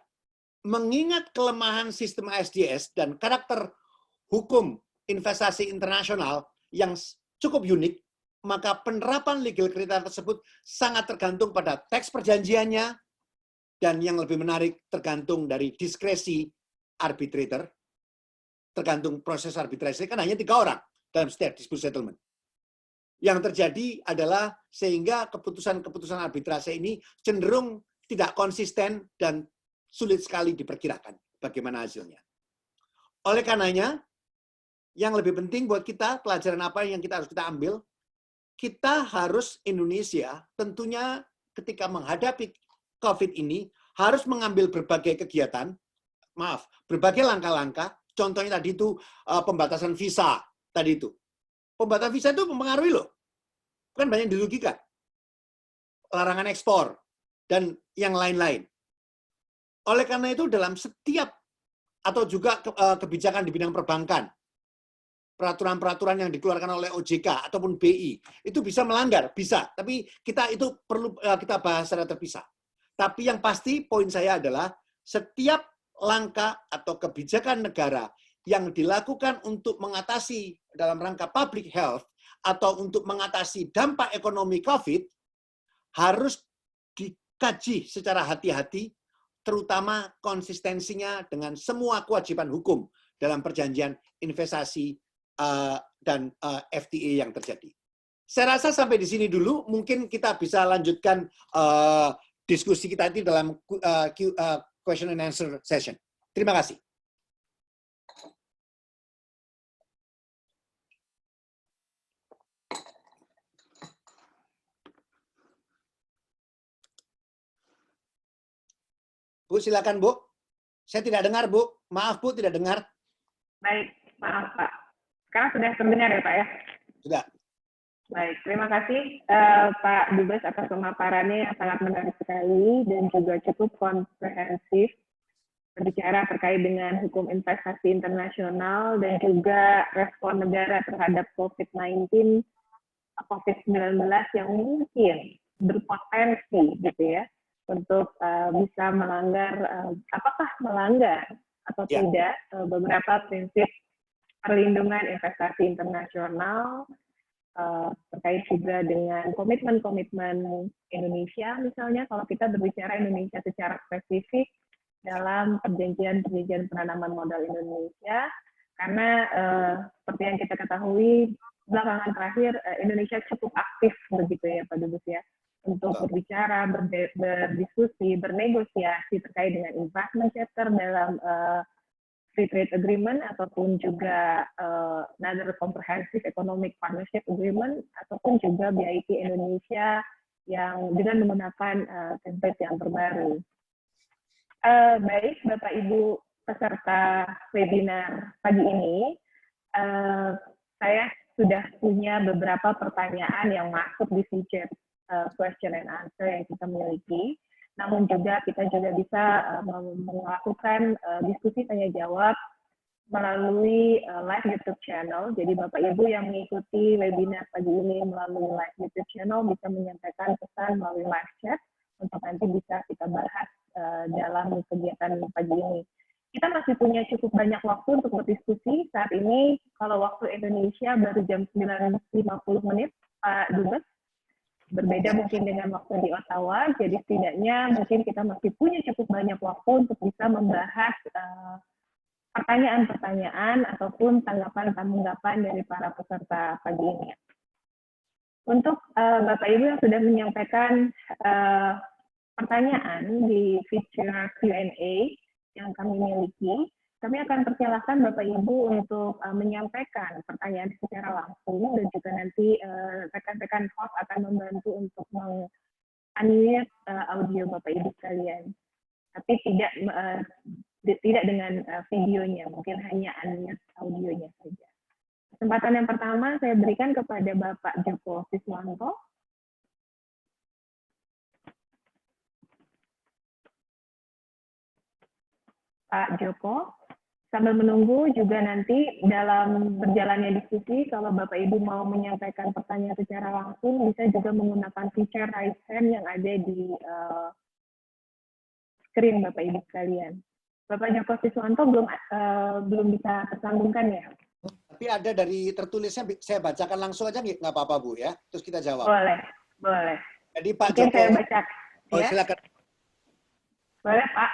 mengingat kelemahan sistem ISDS dan karakter hukum investasi internasional yang cukup unik, maka penerapan legal kriteria tersebut sangat tergantung pada teks perjanjiannya, dan yang lebih menarik tergantung dari diskresi arbitrator, tergantung proses arbitrasi, kan hanya 3 orang dalam setiap dispute settlement. Yang terjadi adalah sehingga keputusan-keputusan arbitrase ini cenderung tidak konsisten dan sulit sekali diperkirakan bagaimana hasilnya. Oleh karenanya, yang lebih penting buat kita, pelajaran apa yang kita harus kita ambil, kita harus Indonesia tentunya ketika menghadapi COVID ini harus mengambil berbagai kegiatan, berbagai langkah-langkah. Contohnya tadi itu pembatasan visa tadi itu. Pembatasan visa itu mempengaruhi loh, kan banyak dirugikan. Larangan ekspor dan yang lain-lain. Oleh karena itu dalam setiap atau juga kebijakan di bidang perbankan, peraturan-peraturan yang dikeluarkan oleh OJK ataupun BI itu bisa melanggar, bisa. Tapi kita itu perlu kita bahas secara terpisah. Tapi yang pasti poin saya adalah setiap langkah atau kebijakan negara yang dilakukan untuk mengatasi dalam rangka public health atau untuk mengatasi dampak ekonomi COVID harus dikaji secara hati-hati, terutama konsistensinya dengan semua kewajiban hukum dalam perjanjian investasi dan FTA yang terjadi. Saya rasa sampai di sini dulu, mungkin kita bisa lanjutkan diskusi kita nanti dalam question and answer session. Terima kasih. Bu, silakan Bu. Saya tidak dengar Bu. Maaf Bu, tidak dengar. Baik, maaf Pak. Sekarang sudah terdengar ya Pak ya? Sudah. Baik, terima kasih Pak Dubes atas pemaparannya yang sangat menarik sekali dan juga cukup komprehensif berbicara terkait dengan hukum investasi internasional dan juga respon negara terhadap COVID-19 yang mungkin berpotensi gitu ya untuk bisa melanggar, apakah melanggar atau tidak beberapa prinsip perlindungan investasi internasional terkait juga dengan komitmen-komitmen Indonesia, misalnya kalau kita berbicara Indonesia secara spesifik dalam perjanjian penanaman modal Indonesia, karena seperti yang kita ketahui belakangan terakhir Indonesia cukup aktif begitu ya Pak Dubes ya, untuk berbicara, berdiskusi, bernegosiasi terkait dengan investment chapter dalam Free Trade Agreement ataupun juga another comprehensive economic partnership agreement ataupun juga BIP Indonesia yang dengan menggunakan template yang terbaru. Baik Bapak Ibu peserta webinar pagi ini, saya sudah punya beberapa pertanyaan yang masuk di feature question and answer yang kita miliki. Namun juga kita juga bisa melakukan diskusi tanya jawab melalui live YouTube channel. Jadi Bapak Ibu yang mengikuti webinar pagi ini melalui live YouTube channel bisa menyampaikan pesan melalui live chat untuk nanti bisa kita bahas dalam kegiatan pagi ini. Kita masih punya cukup banyak waktu untuk berdiskusi. Saat ini kalau waktu Indonesia baru jam 9.50 Pak Dubes. Berbeda mungkin dengan waktu di Ottawa, jadi setidaknya mungkin kita masih punya cukup banyak waktu untuk bisa membahas pertanyaan-pertanyaan ataupun tanggapan-tanggapan dari para peserta pagi ini. Untuk Bapak Ibu yang sudah menyampaikan pertanyaan di feature Q&A yang kami miliki, kami akan persilahkan Bapak Ibu untuk menyampaikan pertanyaan secara langsung dan juga nanti rekan-rekan host akan membantu untuk meng-unmute audio Bapak Ibu sekalian. Tapi tidak dengan videonya, mungkin hanya unmute audionya saja. Kesempatan yang pertama saya berikan kepada Bapak Joko Siswanto. Pak Joko. Sambil menunggu juga nanti dalam berjalannya diskusi, kalau Bapak Ibu mau menyampaikan pertanyaan secara langsung, bisa juga menggunakan feature raise hand yang ada di screen Bapak Ibu sekalian. Bapak Joko Siswanto belum bisa tersambungkan ya? Tapi ada dari tertulisnya, saya bacakan langsung aja nggak apa-apa Bu ya, terus kita jawab. Boleh, boleh. Jadi Pak Mungkin Joko, saya baca. oh, Ya? silakan. Boleh Pak.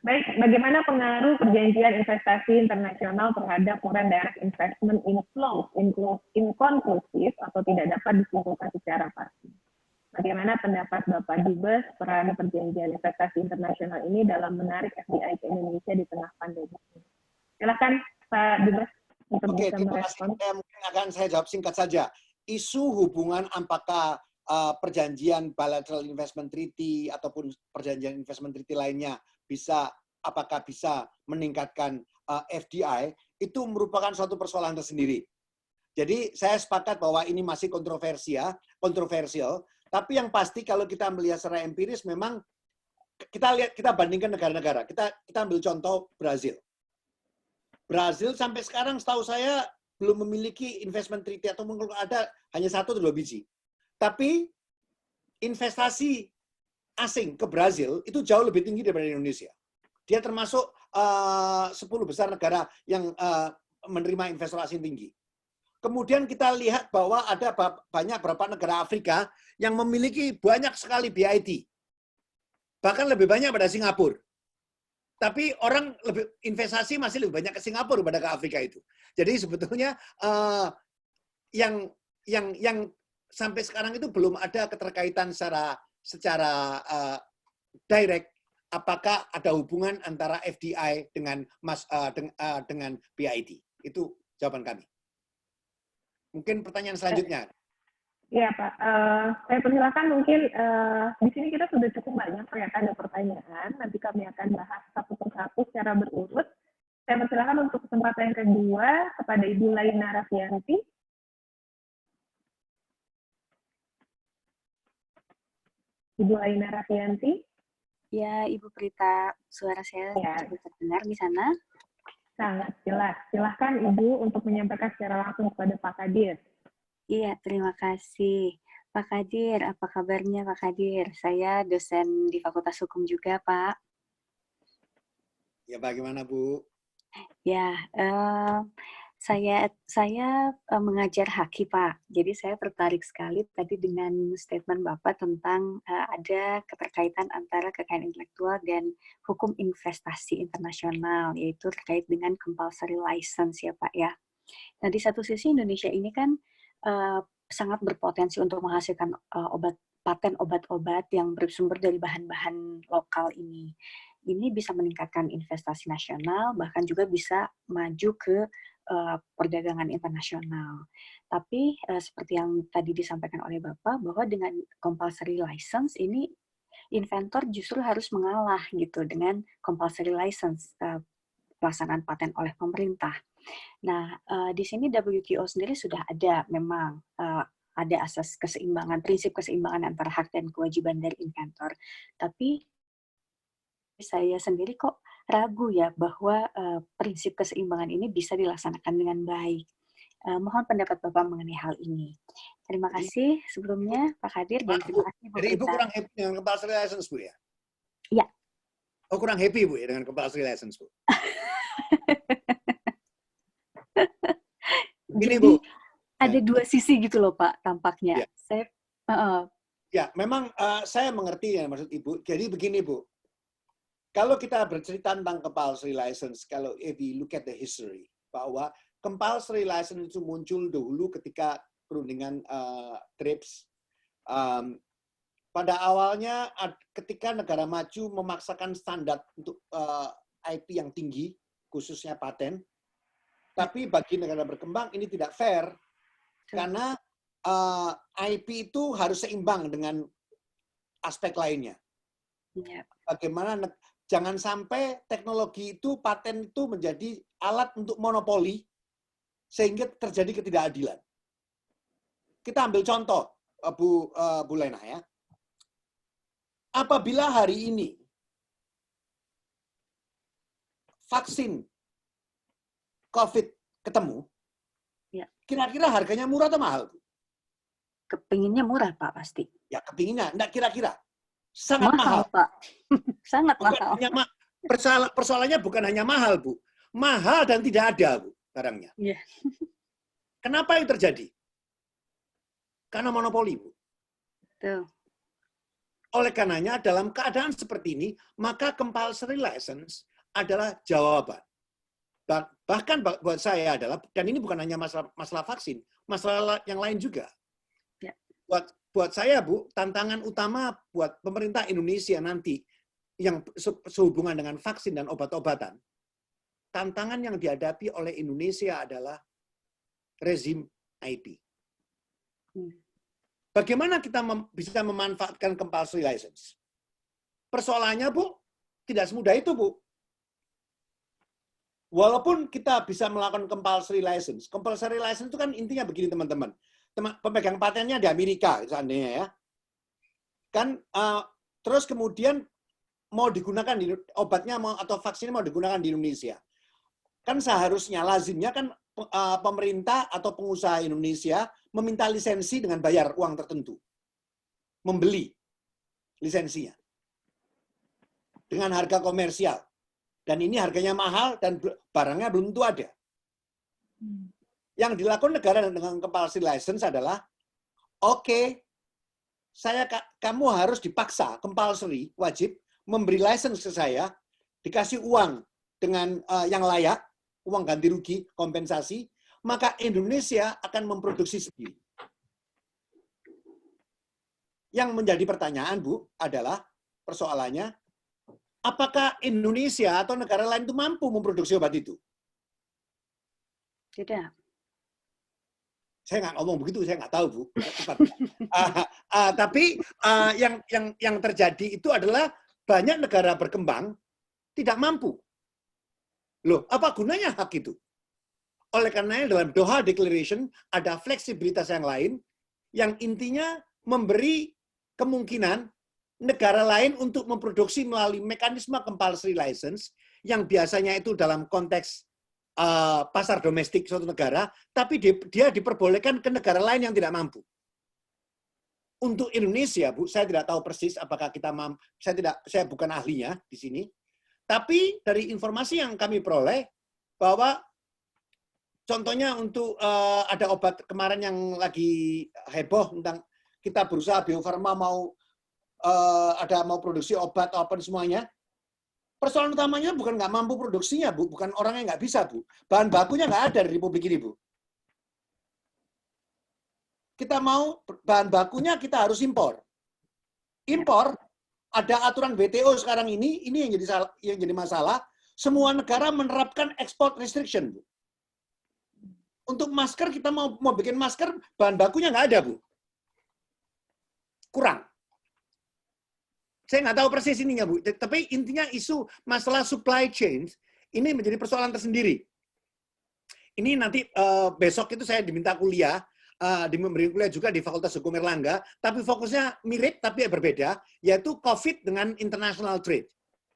Baik, bagaimana pengaruh perjanjian investasi internasional terhadap foreign direct investment inflow inkonklusif atau tidak dapat disimpulkan secara pasti? Bagaimana pendapat Bapak Dubes peran perjanjian investasi internasional ini dalam menarik FDI ke Indonesia di tengah pandemi? Silakan Pak Dubes untuk Oke, bisa terima kasih. merespon. Mungkin akan saya jawab singkat saja. Isu hubungan apakah perjanjian bilateral investment treaty ataupun perjanjian investment treaty lainnya apakah bisa meningkatkan FDI, itu merupakan suatu persoalan tersendiri. Jadi saya sepakat bahwa ini masih kontroversial, tapi yang pasti kalau kita melihat secara empiris memang kita bandingkan negara-negara. Kita ambil contoh Brazil. Brazil sampai sekarang setahu saya belum memiliki investment treaty atau mungkin ada hanya 1 atau 2 biji. Tapi investasi asing ke Brazil itu jauh lebih tinggi daripada Indonesia. Dia termasuk 10 besar negara yang menerima investor asing tinggi. Kemudian kita lihat bahwa ada banyak beberapa negara Afrika yang memiliki banyak sekali BIT. Bahkan lebih banyak pada Singapura. Tapi orang investasi masih lebih banyak ke Singapura daripada ke Afrika itu. Jadi sebetulnya yang sampai sekarang itu belum ada keterkaitan secara direct. Apakah ada hubungan antara FDI dengan BIT? Itu jawaban kami. Mungkin pertanyaan selanjutnya. Iya Pak, saya persilakan mungkin di sini kita sudah cukup banyak ternyata ada pertanyaan. Nanti kami akan bahas satu persatu secara berurut. Saya persilakan untuk kesempatan yang kedua kepada Ibu Laina Raffianti. Ibu Laina Raffianti. Ya, Ibu Prita, suara saya cukup terdengar di sana? Sangat jelas. Silahkan Ibu untuk menyampaikan secara langsung kepada Pak Kadir. Iya, terima kasih. Pak Kadir, apa kabarnya Pak Kadir? Saya dosen di Fakultas Hukum juga, Pak. Ya, bagaimana Bu? Ya, saya mengajar haki, Pak. Jadi saya tertarik sekali tadi dengan statement Bapak tentang ada keterkaitan antara kekayaan intelektual dan hukum investasi internasional, yaitu terkait dengan compulsory license ya, Pak ya. Nah, di satu sisi Indonesia ini kan sangat berpotensi untuk menghasilkan paten obat-obat yang bersumber dari bahan-bahan lokal ini. Ini bisa meningkatkan investasi nasional, bahkan juga bisa maju ke perdagangan internasional. Tapi seperti yang tadi disampaikan oleh Bapak, bahwa dengan compulsory license ini inventor justru harus mengalah gitu dengan compulsory license pelaksanaan paten oleh pemerintah. Nah, di sini WTO sendiri sudah ada memang ada asas keseimbangan, prinsip keseimbangan antara hak dan kewajiban dari inventor. Tapi saya sendiri kok ragu ya bahwa prinsip keseimbangan ini bisa dilaksanakan dengan baik. Mohon pendapat Bapak mengenai hal ini. Terima kasih sebelumnya Pak Kadir dan terima kasih Bu Jadi Ibu Prita. kurang happy dengan compulsory license Bu ya? Ya. Oh, kurang happy Bu ya dengan compulsory license Bu? Gini, Jadi Bu. ada dua sisi gitu loh Pak tampaknya. Ya. Ya, memang saya mengerti ya maksud Ibu. Jadi begini Bu, kalau kita bercerita tentang compulsory license, kalau if we look at the history, bahwa compulsory license itu muncul dahulu ketika perundingan TRIPS. Pada awalnya ketika negara maju memaksakan standar untuk IP yang tinggi, khususnya paten, tapi bagi negara berkembang ini tidak fair, karena IP itu harus seimbang dengan aspek lainnya. Bagaimana jangan sampai teknologi itu, paten itu menjadi alat untuk monopoli, sehingga terjadi ketidakadilan. Kita ambil contoh, Bu Lena ya. Apabila hari ini vaksin COVID ketemu, Ya. kira-kira harganya murah atau mahal? Kepinginnya murah, Pak, pasti. Ya, kepinginnya. Enggak kira-kira. Sangat mahal. Pak. Sangat Bukan mahal. hanya persoalannya bukan hanya mahal, Bu. Mahal dan tidak ada, Bu, barangnya. Iya. Kenapa itu terjadi? Karena monopoli, Bu. Tuh. Oleh karenanya, dalam keadaan seperti ini, maka compulsory license adalah jawaban. Bahkan buat saya adalah, dan ini bukan hanya masalah vaksin, masalah yang lain juga. Ya. Buat saya, Bu, tantangan utama buat pemerintah Indonesia nanti yang sehubungan dengan vaksin dan obat-obatan, tantangan yang dihadapi oleh Indonesia adalah rezim IP. Bagaimana kita bisa memanfaatkan compulsory license? Persoalannya, Bu, tidak semudah itu, Bu. Walaupun kita bisa melakukan compulsory license itu kan intinya begini, teman-teman. Pemegang patennya di Amerika, seandainya ya. Kan terus kemudian mau digunakan obatnya atau vaksinnya mau digunakan di Indonesia. Kan seharusnya lazimnya kan pemerintah atau pengusaha Indonesia meminta lisensi dengan bayar uang tertentu. Membeli lisensinya. Dengan harga komersial. Dan ini harganya mahal dan barangnya belum tentu ada. Yang dilakukan negara dengan compulsory license adalah, oke, kamu harus dipaksa, compulsory, wajib, memberi license ke saya, dikasih uang dengan yang layak, uang ganti rugi, kompensasi, maka Indonesia akan memproduksi sendiri. Yang menjadi pertanyaan, Bu, adalah persoalannya, apakah Indonesia atau negara lain itu mampu memproduksi obat itu? Tidak. Saya nggak ngomong begitu, saya nggak tahu, Bu. Tapi yang terjadi itu adalah banyak negara berkembang tidak mampu. Loh, apa gunanya hak itu? Oleh karenanya dalam Doha Declaration ada fleksibilitas yang lain yang intinya memberi kemungkinan negara lain untuk memproduksi melalui mekanisme compulsory license yang biasanya itu dalam konteks pasar domestik suatu negara, tapi dia diperbolehkan ke negara lain yang tidak mampu. Untuk Indonesia, Bu, saya tidak tahu persis apakah kita mampu. Saya bukan ahlinya di sini. Tapi dari informasi yang kami peroleh bahwa contohnya untuk ada obat kemarin yang lagi heboh tentang kita berusaha Bio Farma mau produksi obat apa semuanya. Persoalan utamanya bukan nggak mampu produksinya, Bu, bukan orangnya nggak bisa, Bu. Bahan bakunya nggak ada di Republik ini, Bu. Kita mau bahan bakunya kita harus impor. Impor, ada aturan WTO sekarang ini yang jadi masalah. Semua negara menerapkan export restriction, Bu. Untuk masker kita mau bikin masker, bahan bakunya nggak ada, Bu. Kurang. Saya nggak tahu persis ininya, Bu. Tapi intinya isu masalah supply chain ini menjadi persoalan tersendiri. Ini nanti besok itu saya diminta kuliah, memberi kuliah juga di Fakultas Hukum Erlangga, tapi fokusnya mirip tapi berbeda, yaitu COVID dengan international trade,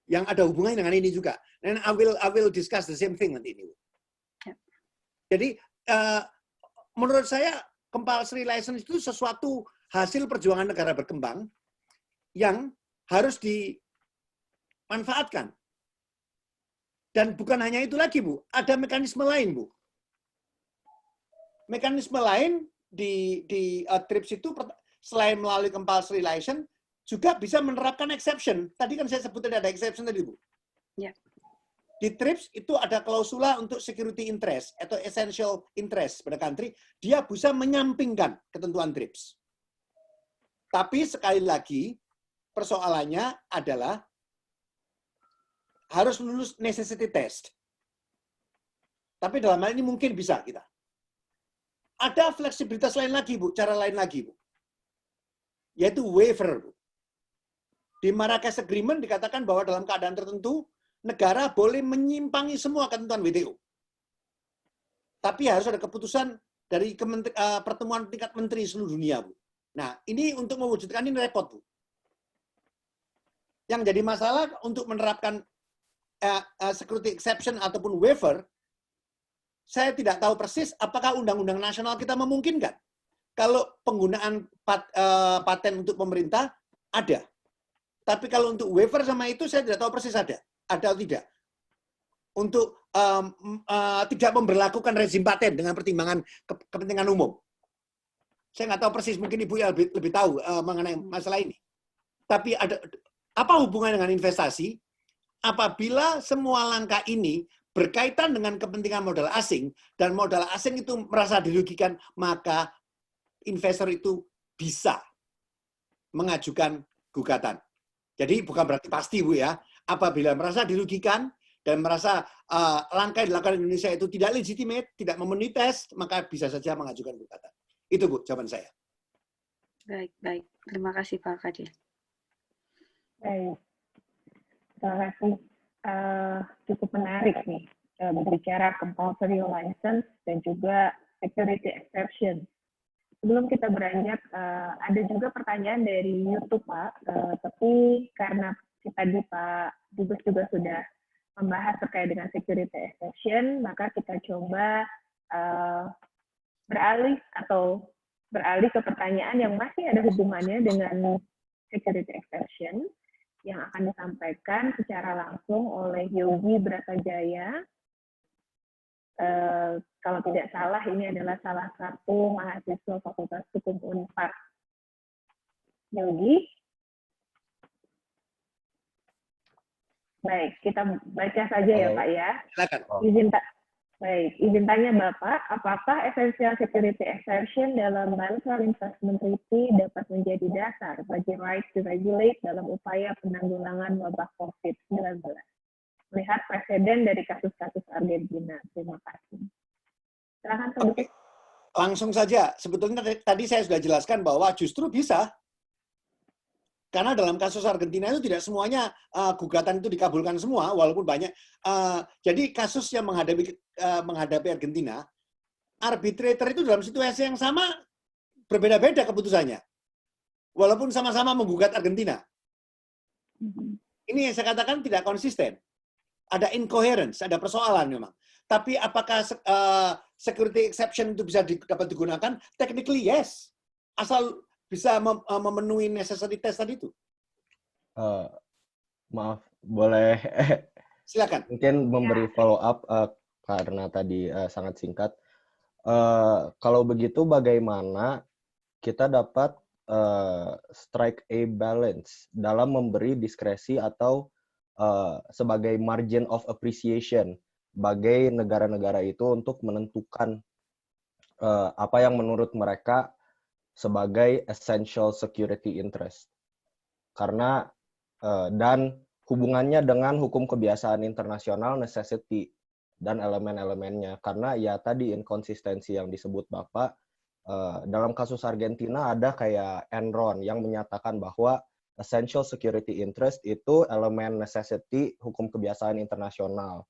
yang ada hubungannya dengan ini juga. And I will discuss the same thing nanti ini. Jadi menurut saya compulsory license itu sesuatu hasil perjuangan negara berkembang yang harus dimanfaatkan. Dan bukan hanya itu lagi, Bu. Ada mekanisme lain, Bu. Mekanisme lain di TRIPS itu selain melalui compulsory license juga bisa menerapkan exception. Tadi kan saya sebut ada exception tadi, Bu. Ya. Di TRIPS itu ada klausula untuk security interest atau essential interest pada country. Dia bisa menyampingkan ketentuan TRIPS. Tapi sekali lagi, persoalannya adalah harus lulus necessity test. Tapi dalam hal ini mungkin bisa kita. Ada fleksibilitas lain lagi, Bu, cara lain lagi, Bu. Yaitu waiver, Bu. Di Marrakesh Agreement dikatakan bahwa dalam keadaan tertentu, negara boleh menyimpangi semua ketentuan WTO. Tapi harus ada keputusan dari pertemuan tingkat menteri seluruh dunia, Bu. Nah, ini untuk mewujudkan ini repot, Bu. Yang jadi masalah untuk menerapkan security exception ataupun waiver, saya tidak tahu persis apakah undang-undang nasional kita memungkinkan. Kalau penggunaan paten untuk pemerintah ada, tapi kalau untuk waiver sama itu saya tidak tahu persis ada atau tidak. Untuk tidak memberlakukan rezim paten dengan pertimbangan kepentingan umum. Saya nggak tahu persis, mungkin Ibu ya lebih tahu mengenai masalah ini. Tapi apa hubungan dengan investasi? Apabila semua langkah ini berkaitan dengan kepentingan modal asing, dan modal asing itu merasa dirugikan, maka investor itu bisa mengajukan gugatan. Jadi bukan berarti pasti, Bu ya. Apabila merasa dirugikan dan merasa langkah yang dilakukan Indonesia itu tidak legitimate, tidak memenuhi tes, maka bisa saja mengajukan gugatan. Itu, Bu, jawaban saya. Baik. Terima kasih, Pak Kadir. Baik. Terima kasih. Cukup menarik nih berbicara compulsory license dan juga security exception. Sebelum kita beranjak, ada juga pertanyaan dari YouTube, Pak. Tapi karena tadi Pak Dubes juga sudah membahas terkait dengan security exception, maka kita coba beralih ke pertanyaan yang masih ada hubungannya dengan security exception yang akan disampaikan secara langsung oleh Yogi Bratajaya. Kalau tidak salah, ini adalah salah satu mahasiswa Fakultas Hukum Unpad. Yogi? Baik, kita baca saja ya, Pak ya. Silakan. Izin tanya Bapak, apakah essential security exception dalam Bilateral Investment Treaty dapat menjadi dasar bagi right to regulate dalam upaya penanggulangan wabah COVID-19? Melihat presiden dari kasus-kasus Argentina. Terima kasih. Silakan, Pak. Oke. Langsung saja, sebetulnya tadi saya sudah jelaskan bahwa justru bisa. Karena dalam kasus Argentina itu tidak semuanya gugatan itu dikabulkan semua, walaupun banyak. Jadi kasus yang menghadapi Argentina, arbitrator itu dalam situasi yang sama berbeda-beda keputusannya. Walaupun sama-sama menggugat Argentina. Ini yang saya katakan tidak konsisten. Ada incoherence, ada persoalan memang. Tapi apakah security exception itu bisa dapat digunakan? Technically yes. Asal bisa memenuhi necessary test tadi itu. Maaf, boleh Silakan. mungkin memberi follow up karena tadi sangat singkat. Kalau begitu bagaimana kita dapat strike a balance dalam memberi diskresi atau sebagai margin of appreciation bagi negara-negara itu untuk menentukan apa yang menurut mereka sebagai essential security interest. Karena dan hubungannya dengan hukum kebiasaan internasional, necessity, dan elemen-elemennya. Karena ya tadi inkonsistensi yang disebut Bapak, dalam kasus Argentina ada kayak Enron yang menyatakan bahwa essential security interest itu elemen necessity hukum kebiasaan internasional.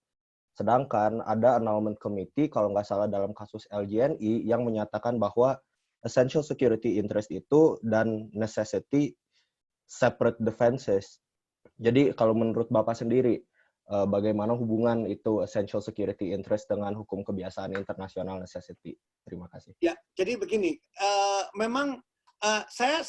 Sedangkan ada annulment committee, kalau nggak salah dalam kasus LGNI, yang menyatakan bahwa essential security interest itu dan necessity separate defenses. Jadi kalau menurut Bapak sendiri, bagaimana hubungan itu essential security interest dengan hukum kebiasaan internasional necessity? Terima kasih. Ya, jadi begini, memang saya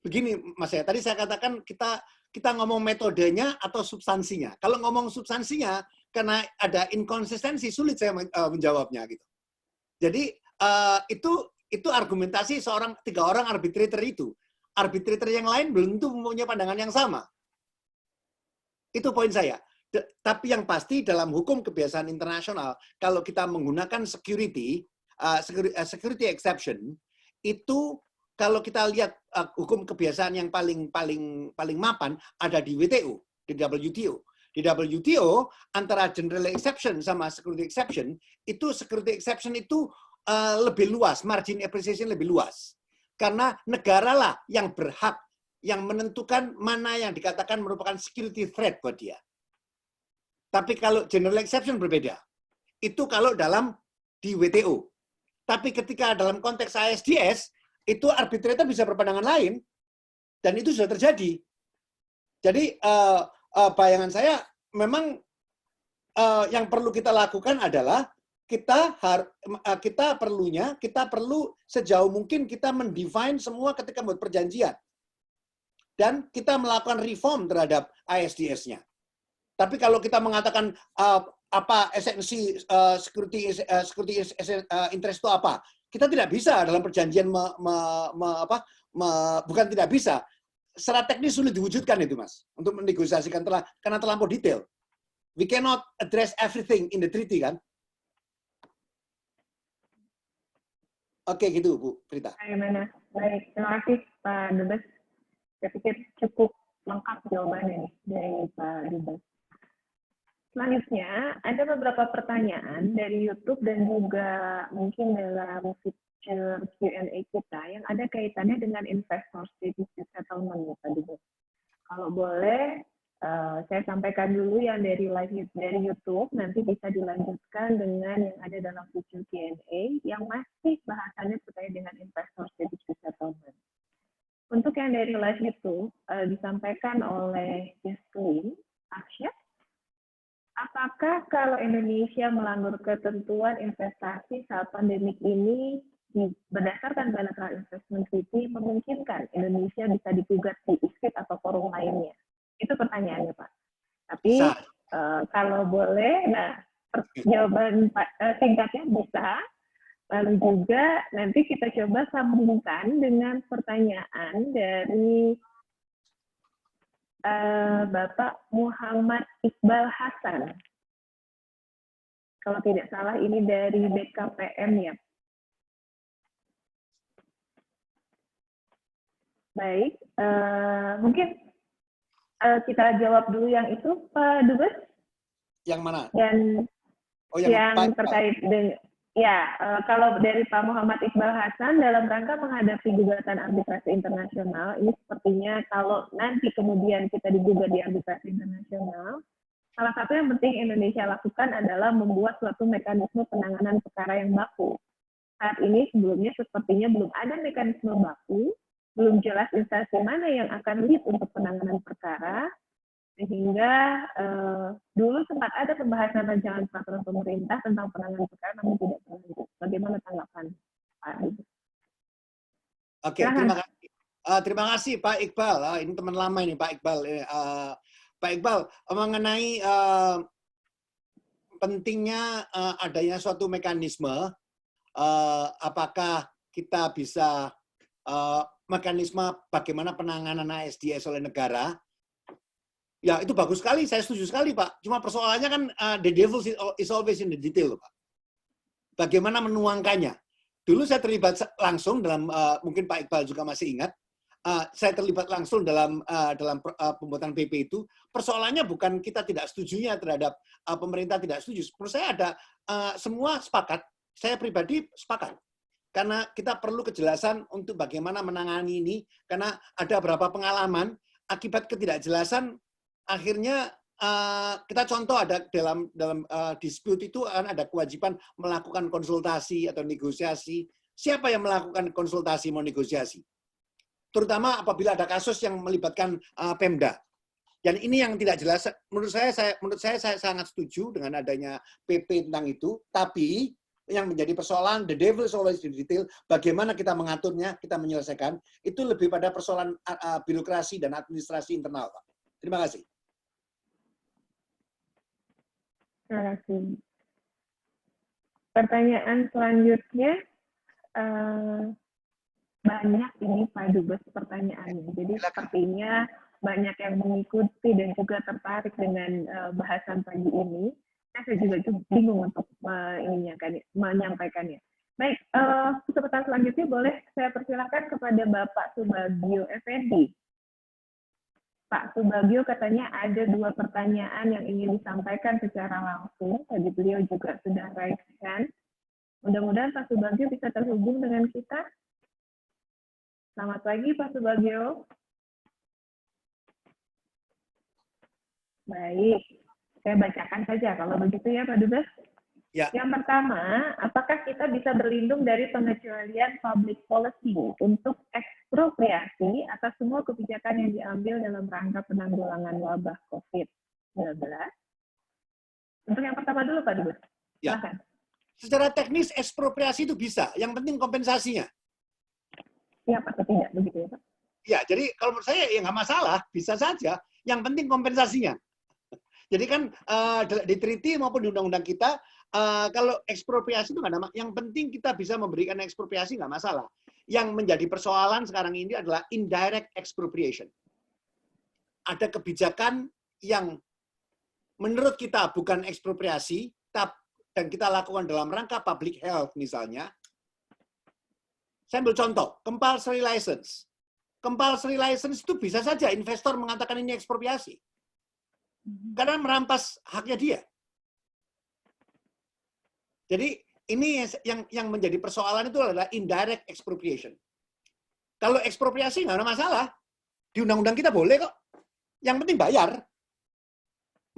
begini Mas ya, tadi saya katakan kita ngomong metodenya atau substansinya. Kalau ngomong substansinya, karena ada inkonsistensi, sulit saya menjawabnya gitu. Jadi itu argumentasi tiga orang arbitrator itu. Arbitrator yang lain belum tentu mempunyai pandangan yang sama. Itu poin saya. Tapi yang pasti dalam hukum kebiasaan internasional, kalau kita menggunakan security exception, itu kalau kita lihat hukum kebiasaan yang paling mapan ada di WTO, di WTO. Di WTO antara general exception sama security exception, security exception itu lebih luas, margin appreciation lebih luas. Karena negara lah yang berhak, yang menentukan mana yang dikatakan merupakan security threat buat dia. Tapi kalau general exception berbeda. Itu kalau di WTO. Tapi ketika dalam konteks ISDS, itu arbitrator bisa berpandangan lain, dan itu sudah terjadi. Jadi bayangan saya memang yang perlu kita lakukan adalah kita perlu sejauh mungkin kita mendefine semua ketika membuat perjanjian dan kita melakukan reform terhadap ISDS-nya. Tapi kalau kita mengatakan apa esensi security interest itu apa, kita tidak bisa dalam perjanjian bukan tidak bisa, secara teknis sulit diwujudkan itu, Mas, untuk menegosiasikan karena terlampau detail. We cannot address everything in the treaty, kan? Oke, gitu, Bu Prita. Bagaimana? Baik, terima kasih Pak Dubes. Saya pikir cukup lengkap jawabannya nih dari Pak Dubes. Selanjutnya, ada beberapa pertanyaan dari YouTube dan juga mungkin dalam feature Q&A kita yang ada kaitannya dengan investor dispute settlement, Pak Dubes. Kalau boleh, saya sampaikan dulu yang dari YouTube, nanti bisa dilanjutkan dengan yang ada dalam feature Q&A yang masih bahasannya terkait dengan investor dispute settlement. Untuk yang dari live itu disampaikan oleh Jesslyn Aksyat, apakah kalau Indonesia melanggar ketentuan investasi saat pandemik ini berdasarkan Bilateral Investment Treaty memungkinkan Indonesia bisa digugat di ICSID atau forum lainnya? Itu pertanyaannya, Pak. Tapi kalau boleh, jawaban singkatnya bisa. Lalu juga nanti kita coba sambungkan dengan pertanyaan dari Bapak Muhammad Iqbal Hasan. Kalau tidak salah ini dari BKPM ya. Baik, mungkin kita jawab dulu yang itu, Pak Dubes. Yang mana? Yang terkait dengan, kalau dari Pak Muhammad Iqbal Hasan dalam rangka menghadapi gugatan arbitrasi internasional, ini sepertinya kalau nanti kemudian kita digugat di arbitrasi internasional, salah satu yang penting Indonesia lakukan adalah membuat suatu mekanisme penanganan perkara yang baku. Saat ini sebelumnya sepertinya belum ada mekanisme baku, belum jelas instansi mana yang akan lead untuk penanganan perkara, sehingga dulu sempat ada pembahasan rancangan peraturan pemerintah tentang penanganan perkara, namun tidak berlanjut. Bagaimana tanggapan Pak Dubes? Oke, terima kasih Pak Iqbal. Ini teman lama ini Pak Iqbal. Pak Iqbal, mengenai pentingnya adanya suatu mekanisme, apakah kita bisa mekanisme bagaimana penanganan ISDS oleh negara, ya itu bagus sekali, saya setuju sekali Pak. Cuma persoalannya kan the devil is always in the detail, Pak. Bagaimana menuangkannya? Dulu saya terlibat langsung dalam, mungkin Pak Iqbal juga masih ingat, saya terlibat langsung dalam pembuatan PP itu. Persoalannya bukan kita tidak setujunya terhadap pemerintah tidak setuju. Menurut saya ada semua sepakat, saya pribadi sepakat. Karena kita perlu kejelasan untuk bagaimana menangani ini, karena ada beberapa pengalaman akibat ketidakjelasan akhirnya kita contoh ada dalam dispute itu ada kewajiban melakukan konsultasi atau negosiasi. Siapa yang melakukan konsultasi mau negosiasi? Terutama apabila ada kasus yang melibatkan Pemda. Dan ini yang tidak jelas. Menurut saya sangat setuju dengan adanya PP tentang itu. Tapi yang menjadi persoalan the devil is always in detail. Bagaimana kita mengaturnya, kita menyelesaikan itu lebih pada persoalan birokrasi dan administrasi internal, Pak. Terima kasih. Terima kasih. Pertanyaan selanjutnya, banyak ini Pak Dubes pertanyaannya. Jadi sepertinya banyak yang mengikuti dan juga tertarik dengan bahasan pagi ini. Saya juga bingung untuk menyampaikannya. Baik, kesempatan selanjutnya boleh saya persilakan kepada Bapak Subagio Effendi. Pak Subagio katanya ada 2 pertanyaan yang ingin disampaikan secara langsung. Tadi beliau juga sudah raise hand. Mudah-mudahan Pak Subagio bisa terhubung dengan kita. Selamat pagi Pak Subagio. Baik, saya bacakan saja kalau begitu ya Pak Dubes. Ya. Yang pertama, apakah kita bisa berlindung dari pengecualian public policy untuk ekspropriasi atas semua kebijakan yang diambil dalam rangka penanggulangan wabah COVID-19? Untuk yang pertama dulu Pak Dubes. Ya. Silakan. Secara teknis ekspropriasi itu bisa, yang penting kompensasinya. Siap atau tidak begitu ya Pak? Ya, jadi kalau menurut saya ya nggak masalah, bisa saja. Yang penting kompensasinya. Jadi kan di treaty maupun di undang-undang kita, kalau ekspropriasi itu nggak ada, yang penting kita bisa memberikan ekspropriasi nggak masalah. Yang menjadi persoalan sekarang ini adalah indirect expropriation. Ada kebijakan yang menurut kita bukan ekspropriasi, dan kita lakukan dalam rangka public health misalnya. Saya ambil contoh, compulsory license. Compulsory license itu bisa saja investor mengatakan ini ekspropriasi. Karena merampas haknya dia. Jadi ini yang menjadi persoalan itu adalah indirect expropriation. Kalau ekspropriasi nggak ada masalah. Di undang-undang kita boleh kok. Yang penting bayar.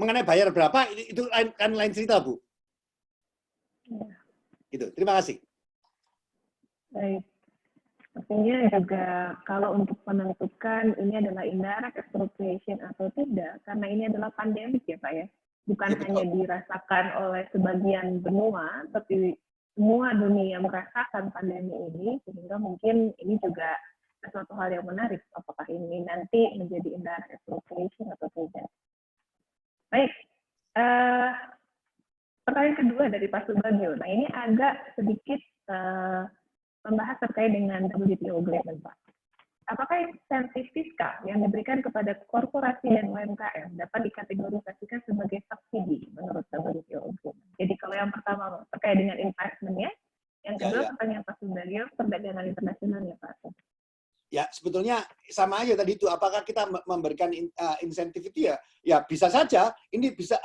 Mengenai bayar berapa, itu kan lain cerita, Bu. Gitu. Terima kasih. Baik. Artinya juga kalau untuk menentukan ini adalah indirect expropriation atau tidak, karena ini adalah pandemik ya Pak ya. Bukan Ya, hanya dirasakan oleh sebagian benua, tapi semua dunia merasakan pandemi ini, sehingga mungkin ini juga sesuatu hal yang menarik. Apakah ini nanti menjadi indirect expropriation atau tidak. Baik. Pertanyaan kedua dari Pak Subagio. Nah ini agak sedikit membahas terkait dengan WTO agreement, Pak. Apakah insentif fiskal yang diberikan kepada korporasi dan UMKM dapat dikategorisasikan sebagai subsidi menurut WTO agreement? Jadi kalau yang pertama terkait dengan investment-nya, yang kedua pertanyaan Pak Subagio, perdagangan internasionalnya, Pak. Ya, sebetulnya sama aja tadi itu. Apakah kita memberikan insentif itu ya bisa saja. Ini bisa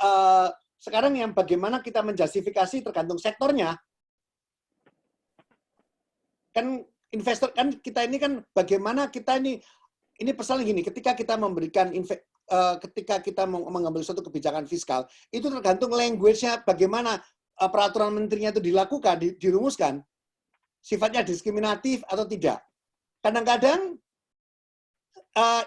sekarang yang bagaimana kita menjustifikasi tergantung sektornya. Kan investor kan kita ini kan bagaimana kita ini pesan gini, ketika kita memberikan ketika kita mengambil suatu kebijakan fiskal itu tergantung language-nya, bagaimana peraturan menterinya itu dilakukan, dirumuskan, sifatnya diskriminatif atau tidak. Kadang-kadang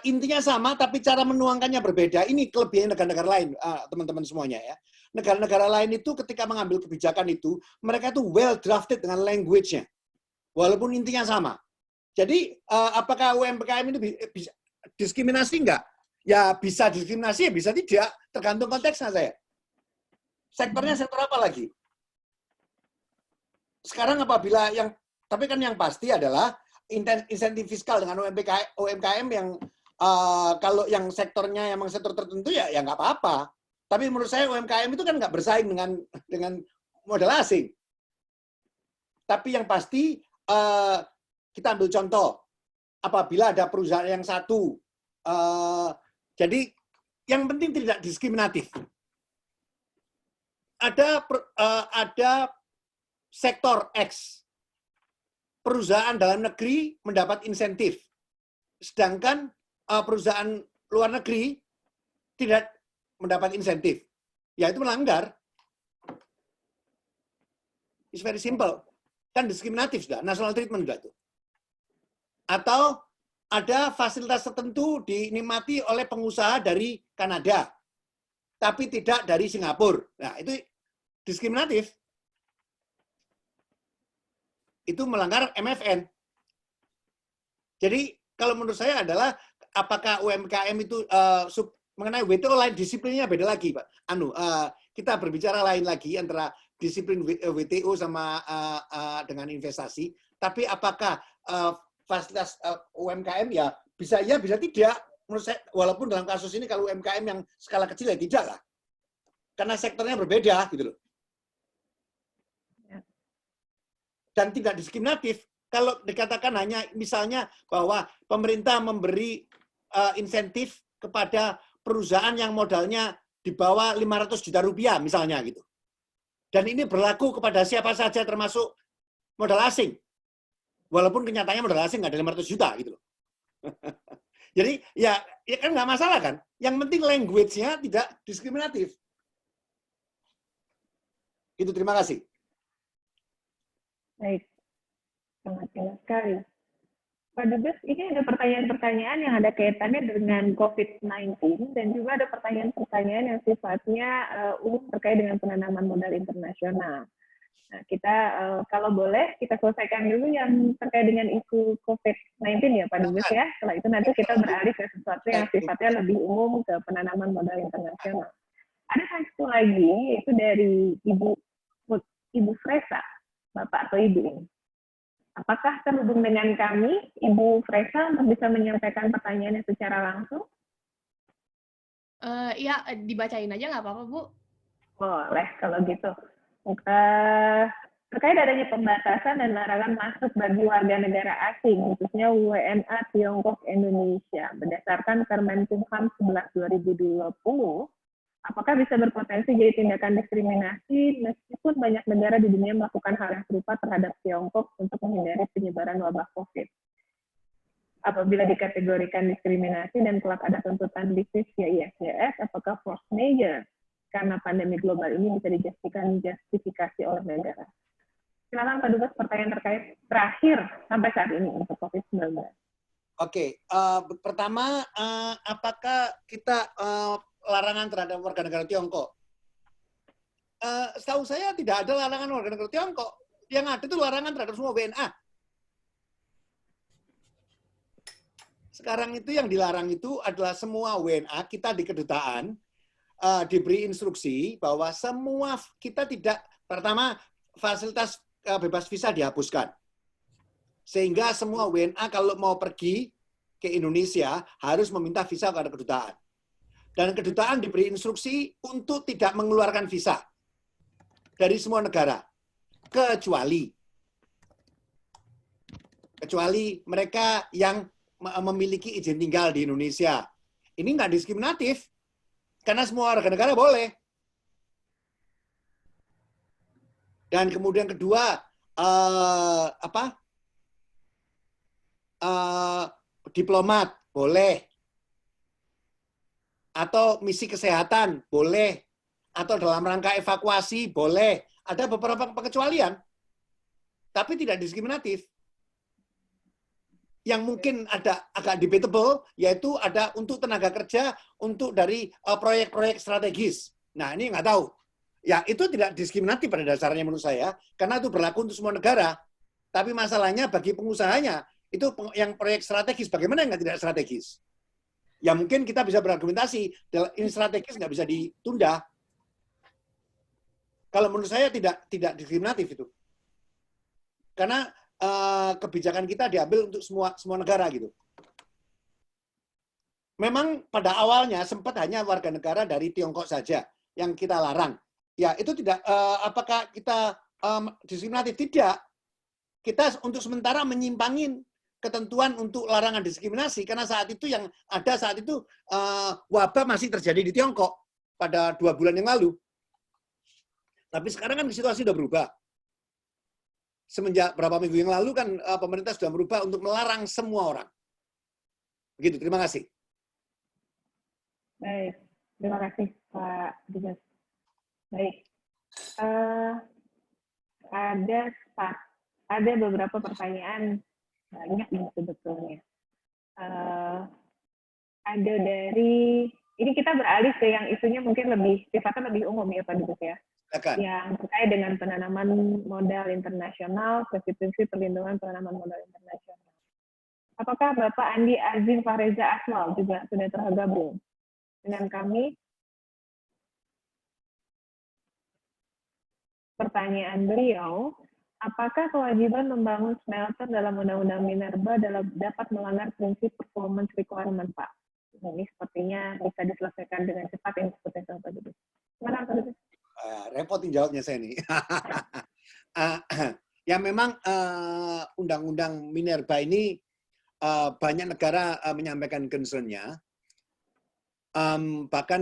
intinya sama tapi cara menuangkannya berbeda. Ini kelebihan negara-negara lain, teman-teman semuanya ya. Negara-negara lain itu ketika mengambil kebijakan itu mereka itu well drafted dengan language-nya. Walaupun intinya sama. Jadi, apakah UMKM itu bisa diskriminasi enggak? Ya bisa diskriminasi, ya bisa tidak. Tergantung konteksnya saya. Sektornya sektor apa lagi? Sekarang apabila tapi kan yang pasti adalah insentif fiskal dengan UMKM yang kalau yang sektornya emang sektor tertentu ya nggak apa-apa. Tapi menurut saya UMKM itu kan nggak bersaing dengan modal asing. Tapi yang pasti kita ambil contoh, apabila ada perusahaan yang satu, jadi yang penting tidak diskriminatif. Ada sektor X, perusahaan dalam negeri mendapat insentif, sedangkan perusahaan luar negeri tidak mendapat insentif. Ya itu melanggar. It's very simple. Kan diskriminatif sudah, national treatment sudah itu. Atau ada fasilitas tertentu dinikmati oleh pengusaha dari Kanada, tapi tidak dari Singapura. Nah, itu diskriminatif. Itu melanggar MFN. Jadi, kalau menurut saya adalah, apakah UMKM itu mengenai WTO lain disiplinnya beda lagi, Pak. Kita berbicara lain lagi antara disiplin WTO sama dengan investasi, tapi apakah fasilitas UMKM ya bisa tidak. Menurut saya, walaupun dalam kasus ini kalau UMKM yang skala kecil ya tidak lah, karena sektornya berbeda gitu loh, dan tidak diskriminatif. Kalau dikatakan hanya misalnya bahwa pemerintah memberi insentif kepada perusahaan yang modalnya di bawah 500 juta rupiah misalnya gitu. Dan ini berlaku kepada siapa saja termasuk modal asing. Walaupun kenyataannya modal asing nggak ada 500 juta gitu loh. Jadi ya kan nggak masalah kan. Yang penting language-nya tidak diskriminatif. Itu, terima kasih. Baik, sangat jelas sekali. Pak Dubes, ini ada pertanyaan-pertanyaan yang ada kaitannya dengan COVID-19 dan juga ada pertanyaan-pertanyaan yang sifatnya umum terkait dengan penanaman modal internasional. Nah, kita kalau boleh kita selesaikan dulu yang terkait dengan isu COVID-19 ya Pak Dubes ya. Setelah itu nanti kita beralih ke sesuatu yang sifatnya lebih umum ke penanaman modal internasional. Ada satu lagi yaitu dari Ibu Fresa, Bapak atau Ibu ini. Apakah terhubung dengan kami, Ibu Fresa, untuk bisa menyampaikan pertanyaannya secara langsung? Ya, dibacain aja nggak apa-apa, Bu? Boleh, kalau gitu. Terkait adanya pembatasan dan larangan masuk bagi warga negara asing, khususnya WNA Tiongkok Indonesia, berdasarkan Kemenkumham 11/2020, apakah bisa berpotensi jadi tindakan diskriminasi meskipun banyak negara di dunia melakukan hal yang serupa terhadap Tiongkok untuk menghindari penyebaran wabah COVID? Apabila dikategorikan diskriminasi dan kelak ada tuntutan bisnis via ISDS, apakah force majeure karena pandemi global ini bisa dijustifikasi oleh negara? Silakan Pak Dubes, pertanyaan terkait terakhir sampai saat ini untuk COVID-19. Oke, pertama, apakah kita larangan terhadap warga negara Tiongkok? Setahu saya tidak ada larangan warga negara Tiongkok. Yang ada itu larangan terhadap semua WNA. Sekarang itu yang dilarang itu adalah semua WNA kita di kedutaan diberi instruksi bahwa semua kita tidak, pertama fasilitas bebas visa dihapuskan. Sehingga semua WNA kalau mau pergi ke Indonesia harus meminta visa kepada kedutaan. Dan kedutaan diberi instruksi untuk tidak mengeluarkan visa dari semua negara. Kecuali mereka yang memiliki izin tinggal di Indonesia. Ini nggak diskriminatif, karena semua warga negara boleh. Dan kemudian kedua, diplomat boleh, atau misi kesehatan boleh, atau dalam rangka evakuasi boleh. Ada beberapa pengecualian, tapi tidak diskriminatif. Yang mungkin ada agak debatable, yaitu ada untuk tenaga kerja, untuk dari proyek-proyek strategis. Nah, ini nggak tahu. Ya, itu tidak diskriminatif pada dasarnya menurut saya, karena itu berlaku untuk semua negara. Tapi masalahnya bagi pengusahanya, itu yang proyek strategis, bagaimana yang tidak strategis? Ya mungkin kita bisa berargumentasi, ini strategis nggak bisa ditunda. Kalau menurut saya tidak diskriminatif itu. Karena kebijakan kita diambil untuk semua negara gitu. Memang pada awalnya sempat hanya warga negara dari Tiongkok saja yang kita larang. Ya itu tidak, apakah kita diskriminatif? Tidak. Kita untuk sementara menyimpangin ketentuan untuk larangan diskriminasi karena saat itu yang ada saat itu wabah masih terjadi di Tiongkok pada 2 bulan yang lalu. Tapi sekarang kan situasi sudah berubah. Semenjak berapa minggu yang lalu kan pemerintah sudah merubah untuk melarang semua orang. Begitu, terima kasih. Baik, terima kasih Pak Dubes. Baik, ada beberapa pertanyaan, banyak sebetulnya. Ada dari, ini kita beralih ke yang isunya mungkin sifatnya lebih umum ya Pak Dubes ya. Yang terkait dengan penanaman modal internasional, prinsip-prinsip perlindungan penanaman modal internasional. Apakah Bapak Andi Azim Fahreza Asmal juga sudah tergabung dengan kami? Pertanyaan beliau, apakah kewajiban membangun smelter dalam Undang-Undang Minerba dapat melanggar prinsip performance requirement, Pak? Ini sepertinya bisa diselesaikan dengan cepat yang seperti itu, Pak Dubes. Gimana, Pak Dubes? Repotin jawabnya saya nih. Ya memang Undang-Undang Minerba ini banyak negara menyampaikan concern-nya. Bahkan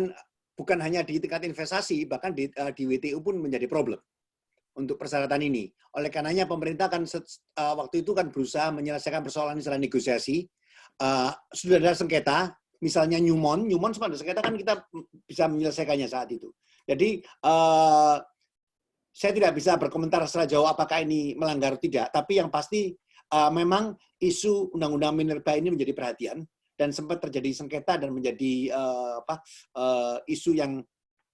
bukan hanya di tingkat investasi, bahkan di WTO pun menjadi problem untuk persyaratan ini. Oleh karenanya pemerintah kan waktu itu kan berusaha menyelesaikan persoalan secara negosiasi. Sudah ada sengketa, misalnya Newmont sempat ada sengketa kan kita bisa menyelesaikannya saat itu. Jadi saya tidak bisa berkomentar secara jauh apakah ini melanggar atau tidak, tapi yang pasti memang isu undang-undang minerba ini menjadi perhatian dan sempat terjadi sengketa dan menjadi isu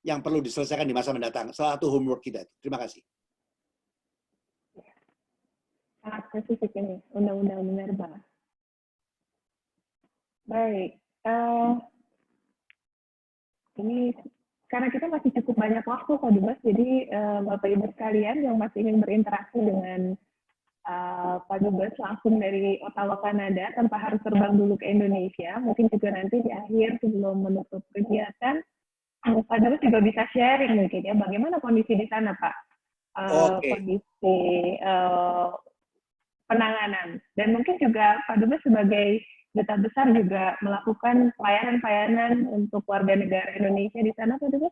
yang perlu diselesaikan di masa mendatang. Salah satu homework kita. Terima kasih. Sangat spesifik ini, undang-undang minerba. Baik. Ini karena kita masih cukup banyak waktu, Pak Dubes, jadi Bapak Ibu sekalian yang masih ingin berinteraksi dengan Pak Dubes langsung dari Ottawa, Kanada, tanpa harus terbang dulu ke Indonesia, mungkin juga nanti di akhir sebelum menutup kegiatan, Pak Dubes juga bisa sharing mungkin ya, bagaimana kondisi di sana, Pak? Kondisi penanganan. Dan mungkin juga Pak Dubes sebagai Duta Besar juga melakukan pelayanan-pelayanan untuk warga negara Indonesia di sana, Pak Dubes?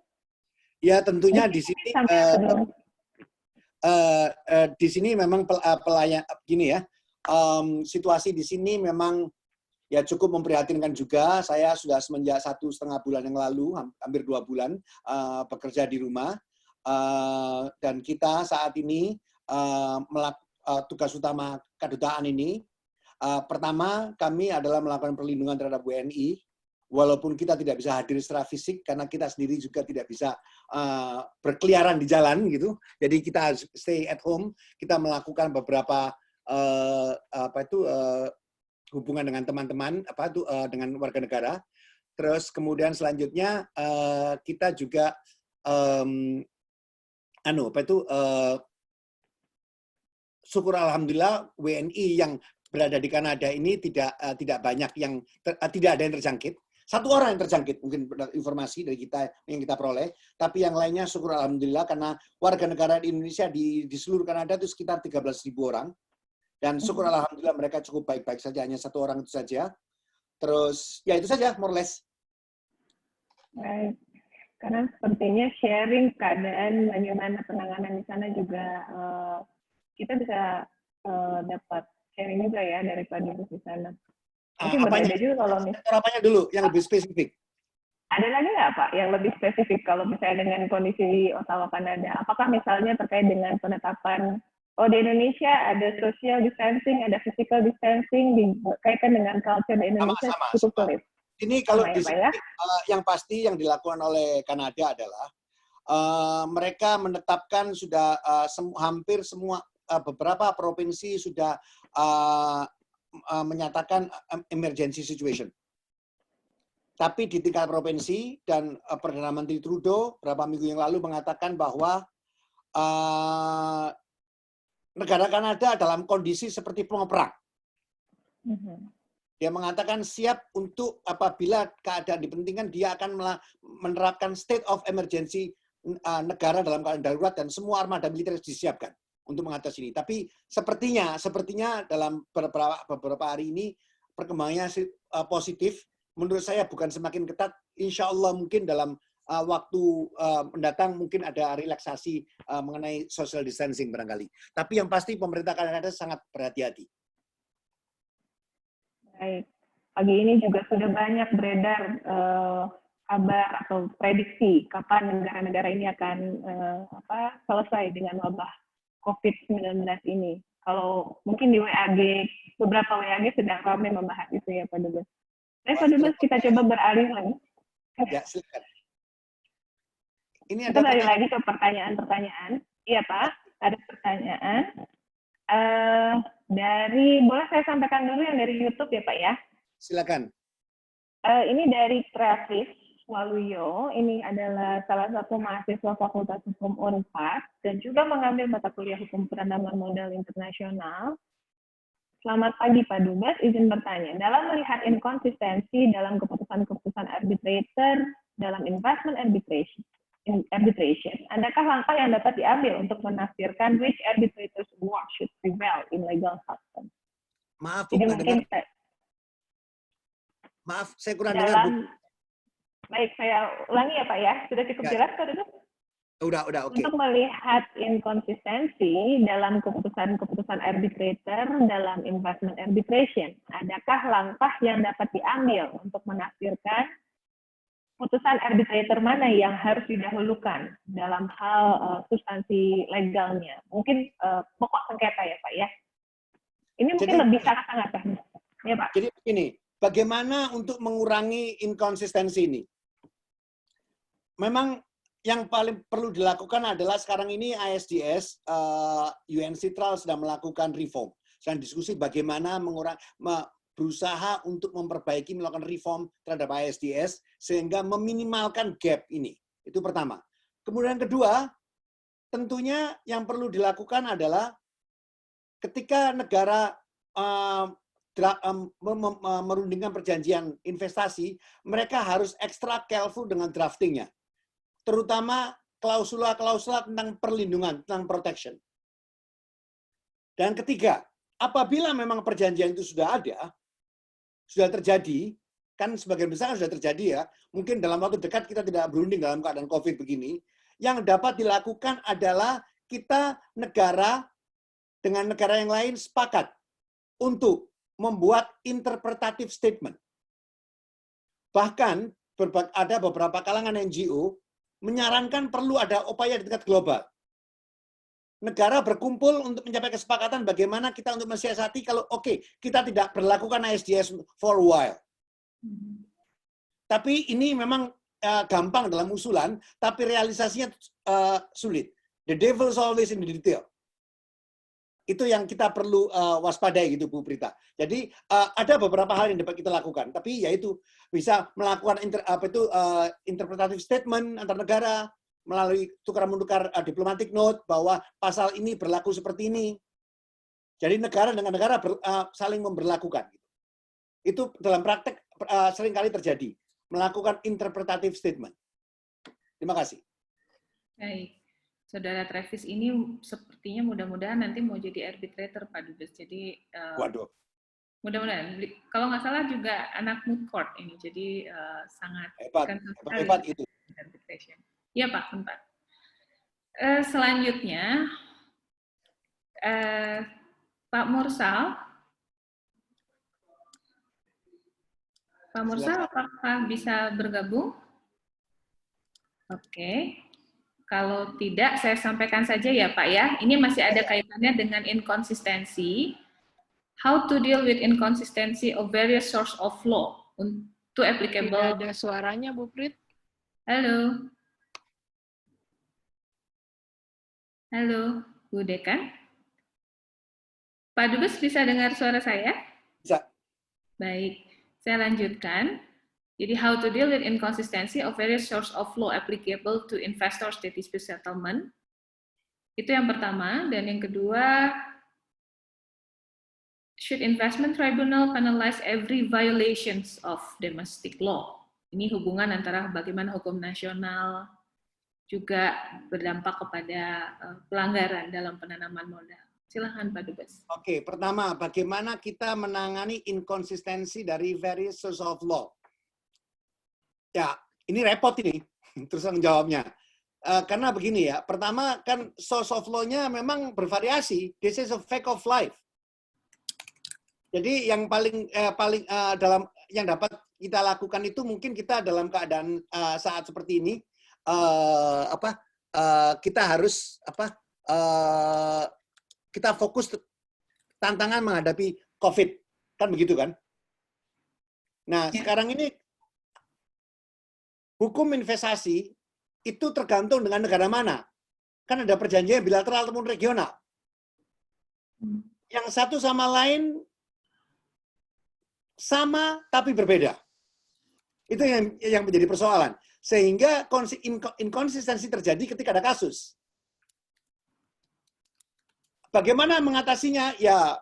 Ya, tentunya di sini di sini memang pelayan gini ya. Situasi di sini memang ya cukup memprihatinkan juga. Saya sudah semenjak 1,5 bulan yang lalu, hampir 2 bulan bekerja di rumah. Dan kita saat ini tugas utama kedutaan ini, pertama kami adalah melakukan perlindungan terhadap WNI, walaupun kita tidak bisa hadir secara fisik karena kita sendiri juga tidak bisa berkeliaran di jalan gitu. Jadi kita stay at home, kita melakukan beberapa hubungan dengan teman-teman dengan warga negara. Terus kemudian selanjutnya kita juga syukur alhamdulillah WNI yang berada di Kanada ini tidak banyak tidak ada yang terjangkit. 1 orang yang terjangkit mungkin informasi dari kita yang kita peroleh, tapi yang lainnya syukur alhamdulillah karena warga negara di Indonesia di seluruh Kanada itu sekitar 13.000 orang dan syukur alhamdulillah mereka cukup baik-baik saja, hanya 1 orang itu saja. Terus ya itu saja more or less. Baik. Karena sepertinya sharing keadaan bagaimana penanganan di sana juga kita bisa dapat sharing juga ya dari Pak Dubes di sana. Mungkin berbeda juga kalau misalnya. Apanya dulu yang lebih spesifik? Ada lagi nggak Pak yang lebih spesifik kalau misalnya dengan kondisi di Ottawa, Kanada? Apakah misalnya terkait dengan penetapan, di Indonesia ada social distancing, ada physical distancing, dikaitkan dengan culture di Indonesia cukup sulit? Ini kalau di sini, yang pasti yang dilakukan oleh Kanada adalah mereka menetapkan sudah hampir semua beberapa provinsi sudah menyatakan emergency situation. Tapi di tingkat provinsi dan Perdana Menteri Trudeau beberapa minggu yang lalu mengatakan bahwa negara Kanada dalam kondisi seperti perang. Dia mengatakan siap untuk apabila keadaan dipentingkan dia akan menerapkan state of emergency negara dalam keadaan darurat dan semua armada militer disiapkan untuk mengatasi ini. Tapi sepertinya dalam beberapa hari ini perkembangannya positif. Menurut saya bukan semakin ketat. Insya Allah mungkin dalam waktu mendatang mungkin ada relaksasi mengenai social distancing barangkali. Tapi yang pasti pemerintah Kanada sangat berhati-hati. Baik. Pagi ini juga sudah banyak beredar kabar atau prediksi kapan negara-negara ini akan selesai dengan wabah COVID-19 ini. Kalau mungkin di WAG, beberapa WAG sedang ramai membahas itu ya Pak Dubes. Pak Dubes kita coba beralih lagi. Ya, silakan. Ini kita balik lagi ke pertanyaan-pertanyaan. Iya Pak, ada pertanyaan. Boleh saya sampaikan dulu yang dari YouTube ya Pak ya? Silakan. Ini dari Travis Waluyo, ini adalah salah satu mahasiswa Fakultas Hukum Unpad dan juga mengambil mata kuliah Hukum Penanaman Modal Internasional. Selamat pagi Pak Dubes, izin bertanya. Dalam melihat inkonsistensi dalam keputusan-keputusan arbitrator dalam investment arbitration, adakah langkah yang dapat diambil untuk menafsirkan which arbitrator's work should prevail in legal substance? Maaf, maaf, saya kurang dengar. Baik, saya ulangi ya Pak ya. Sudah cukup jelas Pak Dubes? Udah, oke. Untuk melihat inkonsistensi dalam keputusan-keputusan arbitrator dalam investment arbitration, adakah langkah yang dapat diambil untuk menafsirkan putusan arbitrator mana yang harus didahulukan dalam hal substansi legalnya? Mungkin pokok sengketa ya Pak ya? Ini mungkin Jadi- lebih sangat-sangat teknis. Ya, Pak. Jadi begini, bagaimana untuk mengurangi inkonsistensi ini? Memang yang paling perlu dilakukan adalah sekarang ini ISDS, UNCITRAL sedang melakukan reform. Sedang diskusi bagaimana berusaha untuk memperbaiki, melakukan reform terhadap ISDS sehingga meminimalkan gap ini. Itu pertama. Kemudian kedua, tentunya yang perlu dilakukan adalah ketika negara merundingkan perjanjian investasi, mereka harus extra careful dengan draftingnya. Terutama klausula-klausula tentang perlindungan, tentang protection. Dan ketiga, apabila memang perjanjian itu sudah ada, sudah terjadi, kan sebagian besar sudah terjadi ya, mungkin dalam waktu dekat kita tidak berunding dalam keadaan COVID begini, yang dapat dilakukan adalah kita negara dengan negara yang lain sepakat untuk membuat interpretative statement. Bahkan ada beberapa kalangan NGO menyarankan perlu ada upaya di tingkat global. Negara berkumpul untuk mencapai kesepakatan bagaimana kita untuk mensiasati kalau kita tidak berlakukan ISDS for a while. Tapi ini memang gampang dalam usulan, tapi realisasinya sulit. The devil is always in the detail. Itu yang kita perlu waspadai gitu Bu Prita. Jadi ada beberapa hal yang dapat kita lakukan, tapi yaitu bisa melakukan interpretative statement antar negara melalui tukar-menukar diplomatic note bahwa pasal ini berlaku seperti ini. Jadi negara dengan negara saling memberlakukan. Itu dalam praktek seringkali terjadi, melakukan interpretative statement. Terima kasih. Baik. Saudara Travis ini sepertinya mudah-mudahan nanti mau jadi arbitrator Pak Dubes. Jadi Waduh. mudah-mudahan. Kalau nggak salah juga anak moot court ini, jadi sangat hebat itu. Arbitration. Iya Pak, bentar. Selanjutnya Pak Mursal. Pak Mursal, apakah bisa bergabung? Oke. Kalau tidak, saya sampaikan saja ya Pak ya. Ini masih ada kaitannya dengan inkonsistensi. How to deal with inconsistency of various source of law to applicable. Tidak ada suaranya, Bu Prit. Halo. Halo, Bu Dekan. Pak Dubes bisa dengar suara saya? Bisa. Baik, saya lanjutkan. Jadi, how to deal with inconsistency of various source of law applicable to investor state dispute settlement. Itu yang pertama. Dan yang kedua, should investment tribunal penalize every violations of domestic law? Ini hubungan antara bagaimana hukum nasional juga berdampak kepada pelanggaran dalam penanaman modal. Silahkan Pak Dubes. Oke, pertama, bagaimana kita menangani inkonsistensi dari various source of law? Ya, ini repot ini, terus jawabnya. Karena begini ya, pertama kan source of law-nya memang bervariasi. This is a fact of life. Jadi yang paling dalam yang dapat kita lakukan itu mungkin kita dalam keadaan saat seperti ini kita harus kita fokus tantangan menghadapi COVID, kan begitu kan? Nah, sekarang ini hukum investasi itu tergantung dengan negara mana. Kan ada perjanjian bilateral ataupun regional. Yang satu sama lain sama tapi berbeda. Itu yang menjadi persoalan. Sehingga inkonsistensi terjadi ketika ada kasus. Bagaimana mengatasinya? Ya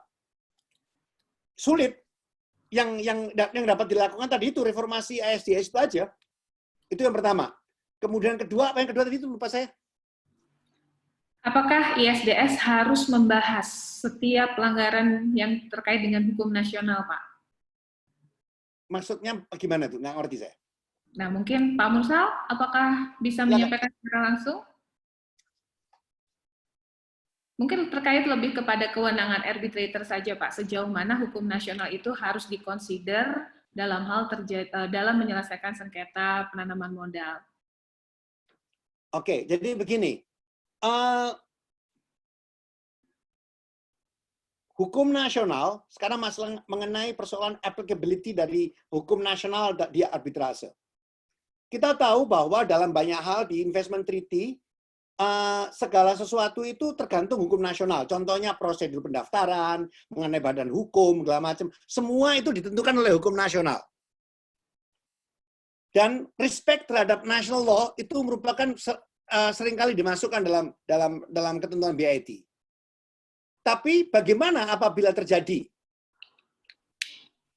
sulit. Yang dapat dilakukan tadi itu reformasi ISDS itu aja. Itu yang pertama. Kemudian kedua, apa yang kedua tadi itu lupa saya. Apakah ISDS harus membahas setiap pelanggaran yang terkait dengan hukum nasional, Pak? Maksudnya bagaimana tuh? Nggak ngerti saya. Nah, mungkin Pak Mursal, apakah bisa menyampaikan secara langsung? Mungkin terkait lebih kepada kewenangan arbitrator saja, Pak. Sejauh mana hukum nasional itu harus dikonsider dalam hal dalam menyelesaikan sengketa penanaman modal. Oke, jadi begini. hukum nasional, sekarang masalah mengenai persoalan applicability dari hukum nasional di arbitrase. Kita tahu bahwa dalam banyak hal di investment treaty, segala sesuatu itu tergantung hukum nasional. Contohnya prosedur pendaftaran, mengenai badan hukum, segala macam. Semua itu ditentukan oleh hukum nasional. Dan respect terhadap national law itu merupakan seringkali dimasukkan dalam ketentuan BIT. Tapi bagaimana apabila terjadi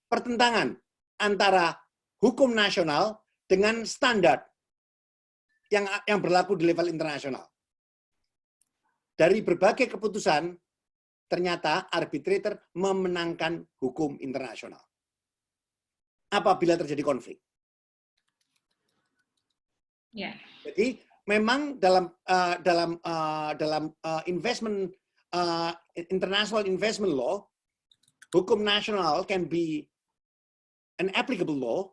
pertentangan antara hukum nasional dengan standar yang berlaku di level internasional? Dari berbagai keputusan, ternyata arbitrator memenangkan hukum internasional. Apabila terjadi konflik. Ya. Jadi memang dalam investment international investment law, hukum nasional can be an applicable law,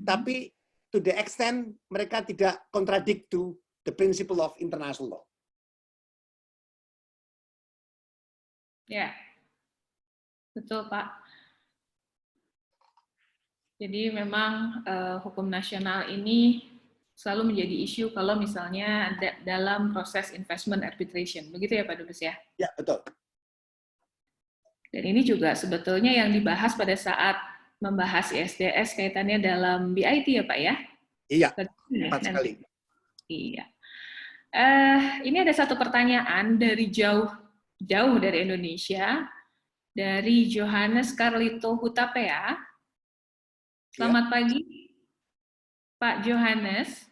tapi to the extent mereka tidak contradict to the principle of international law. Ya, betul Pak. Jadi memang hukum nasional ini selalu menjadi isu kalau misalnya dalam proses investment arbitration. Begitu ya Pak Dubes ya? Ya, betul. Dan ini juga sebetulnya yang dibahas pada saat membahas ISDS kaitannya dalam BIT ya Pak ya? Iya, tepat sekali. Iya. Ini ada satu pertanyaan dari jauh dari Indonesia, dari Johannes Carlito Hutapea. Selamat pagi, Pak Johannes.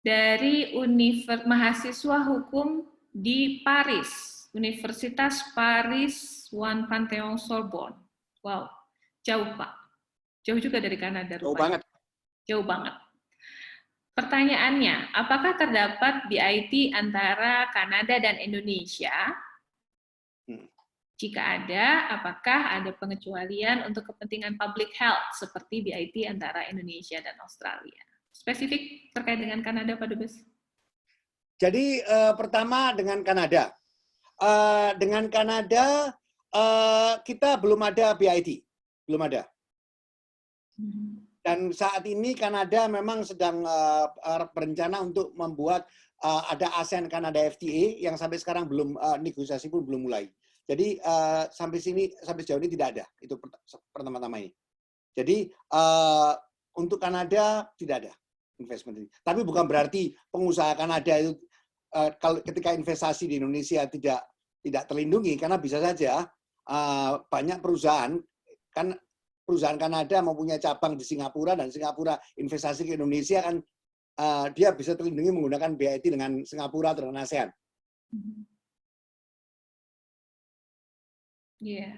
Dari mahasiswa hukum di Paris, Universitas Paris One Panthéon Sorbonne. Wow, jauh Pak. Jauh juga dari Kanada. Jauh banget. Jauh banget. Pertanyaannya, apakah terdapat BIT antara Kanada dan Indonesia? Jika ada, apakah ada pengecualian untuk kepentingan public health seperti BIT antara Indonesia dan Australia? Spesifik terkait dengan Kanada, Pak Dubes? Jadi pertama dengan Kanada. Dengan Kanada kita belum ada BIT, belum ada. Dan saat ini Kanada memang sedang berencana untuk membuat ada ASEAN Kanada FTA yang sampai sekarang belum negosiasi pun belum mulai. Jadi sampai sejauh ini tidak ada. Itu pertama-tama ini. Jadi untuk Kanada tidak ada investment ini. Tapi bukan berarti pengusaha Kanada itu kalau ketika investasi di Indonesia tidak terlindungi, karena bisa saja banyak perusahaan Kanada mempunyai cabang di Singapura, dan Singapura investasi ke Indonesia kan dia bisa terlindungi menggunakan BIT dengan Singapura atau dengan ASEAN. Iya,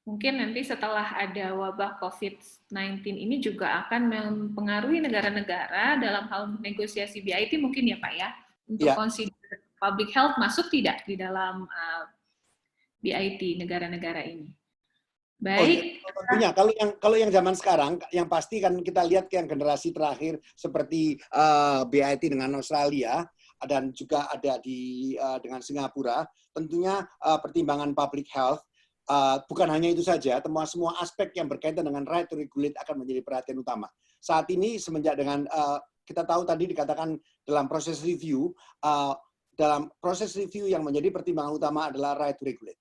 mungkin nanti setelah ada wabah COVID-19 ini juga akan mempengaruhi negara-negara dalam hal negosiasi BIT mungkin ya Pak ya, untuk consider public health masuk tidak di dalam BIT negara-negara ini. Baik. Tentunya kalau yang zaman sekarang yang pasti kan kita lihat yang generasi terakhir seperti BIT dengan Australia dan juga ada dengan Singapura, tentunya pertimbangan public health bukan hanya itu saja, semua aspek yang berkaitan dengan right to regulate akan menjadi perhatian utama. Saat ini semenjak dengan kita tahu tadi dikatakan dalam proses review yang menjadi pertimbangan utama adalah right to regulate.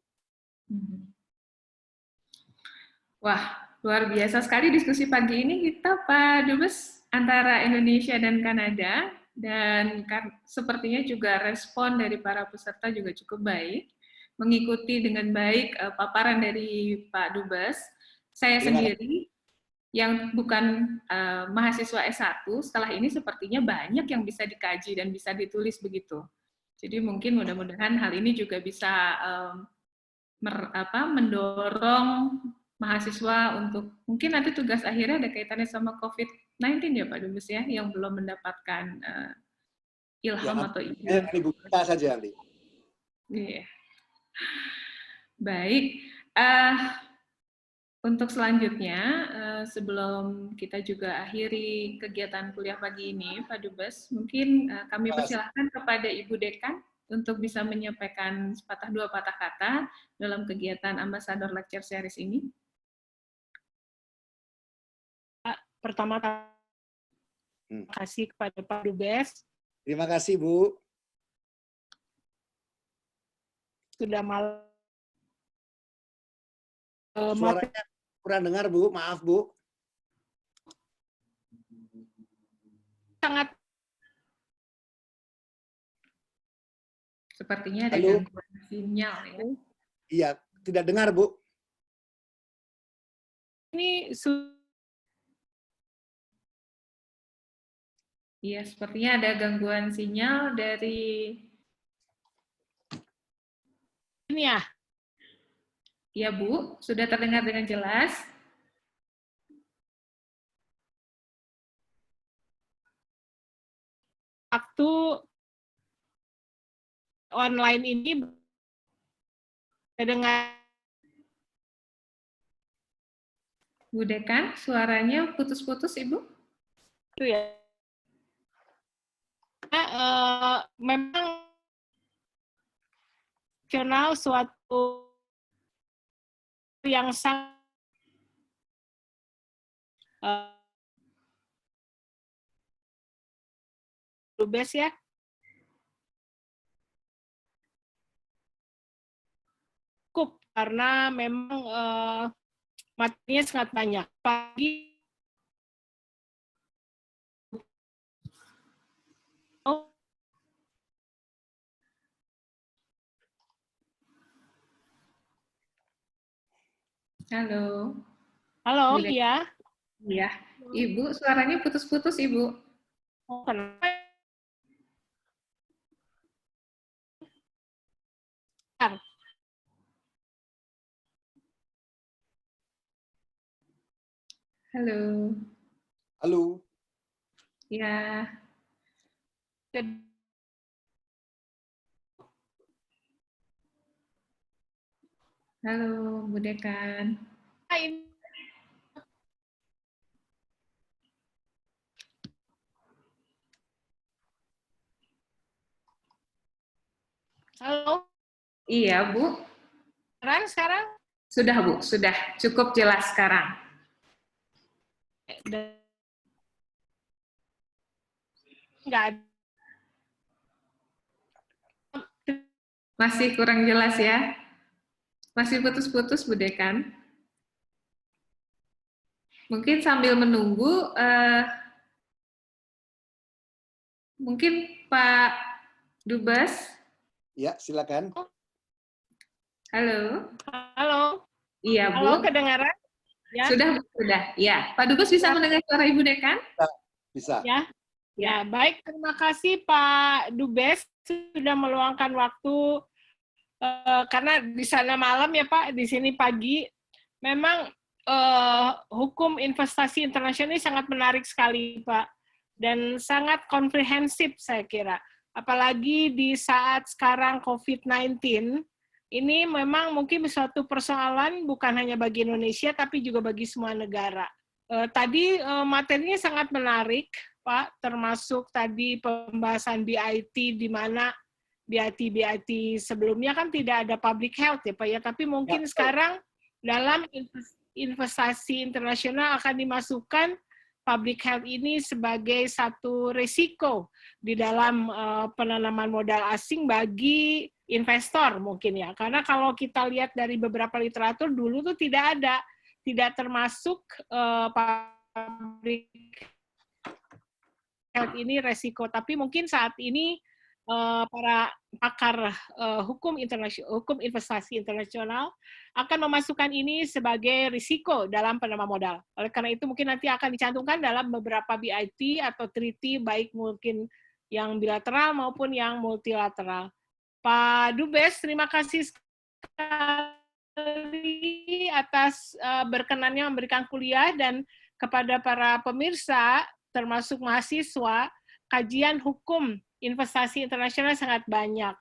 Wah, luar biasa sekali diskusi pagi ini kita Pak Dubes antara Indonesia dan Kanada, dan sepertinya juga respon dari para peserta juga cukup baik, mengikuti dengan baik paparan dari Pak Dubes. Saya sendiri yang bukan mahasiswa S1, setelah ini sepertinya banyak yang bisa dikaji dan bisa ditulis begitu. Jadi mungkin mudah-mudahan hal ini juga bisa mendorong mahasiswa untuk mungkin nanti tugas akhirnya ada kaitannya sama COVID-19 ya Pak Dubes ya, yang belum mendapatkan ilham atau ide. Ibu kita saja nanti. Iya. Baik. Untuk selanjutnya, sebelum kita juga akhiri kegiatan kuliah pagi ini, Pak Dubes, mungkin kami persilahkan kepada Ibu Dekan untuk bisa menyampaikan sepatah dua patah kata dalam kegiatan Ambassador Lecture Series ini? Pertama-tama terima kasih kepada Pak Dubes. Terima kasih, Bu. Sudah malam. Suaranya kurang dengar, Bu. Maaf, Bu. Sangat. Sepertinya ada Halo? gangguan sinyal ya. Iya, tidak dengar, Bu. Ini Iya, sepertinya ada gangguan sinyal dari... ini ya. Ya, Bu, sudah terdengar dengan jelas. Waktu online ini dengan Bu Dekan, suaranya putus-putus, Ibu. itu ya. Memang nasional suatu yang sangat Dubes ya. Cukup karena memang materinya sangat banyak. Pagi Halo. Halo, Bu Dekan. iya. Iya. Ibu, suaranya putus-putus, Ibu. Oh, kenapa? Halo. Halo. Ya. Halo, Bu Dekan. Halo. Iya, Bu. Sekarang? Sudah, Bu. Sudah. Cukup jelas sekarang. Enggak ada. Masih kurang jelas ya? Masih putus-putus, Bu Dekan. Mungkin sambil menunggu, mungkin Pak Dubes. Ya, silakan. Halo. Halo. Iya, Bu. Halo, kedengaran? Ya. Sudah, Bu. Sudah. Ya, Pak Dubes bisa mendengar suara Ibu Dekan? Bisa. Ya. Ya, baik. Terima kasih Pak Dubes sudah meluangkan waktu karena di sana malam ya Pak, di sini pagi. Memang hukum investasi internasional ini sangat menarik sekali Pak, dan sangat komprehensif saya kira. Apalagi di saat sekarang COVID-19, ini memang mungkin suatu persoalan bukan hanya bagi Indonesia, tapi juga bagi semua negara. Tadi materinya sangat menarik, Pak, termasuk tadi pembahasan BIT, di mana BIT sebelumnya kan tidak ada public health ya Pak ya, tapi mungkin ya, sekarang dalam investasi internasional akan dimasukkan public health ini sebagai satu risiko di dalam penanaman modal asing bagi investor mungkin ya. Karena kalau kita lihat dari beberapa literatur dulu tuh tidak termasuk public health ini resiko, tapi mungkin saat ini para pakar hukum investasi internasional akan memasukkan ini sebagai risiko dalam penanaman modal. Oleh karena itu mungkin nanti akan dicantumkan dalam beberapa BIT atau treaty, baik mungkin yang bilateral maupun yang multilateral. Pak Dubes, terima kasih sekali atas berkenannya memberikan kuliah, dan kepada para pemirsa termasuk mahasiswa, kajian hukum investasi internasional sangat banyak.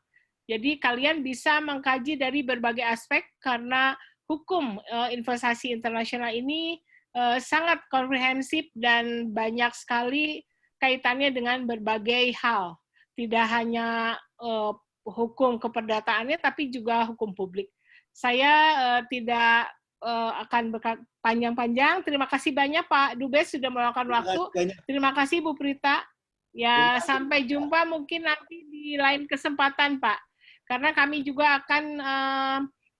Jadi kalian bisa mengkaji dari berbagai aspek karena hukum investasi internasional ini sangat komprehensif dan banyak sekali kaitannya dengan berbagai hal. Tidak hanya hukum keperdataannya, tapi juga hukum publik. Saya tidak akan panjang-panjang. Terima kasih banyak Pak Dubes sudah meluangkan waktu. Terima kasih Bu Prita. Ya, sampai jumpa mungkin nanti di lain kesempatan Pak. Karena kami juga akan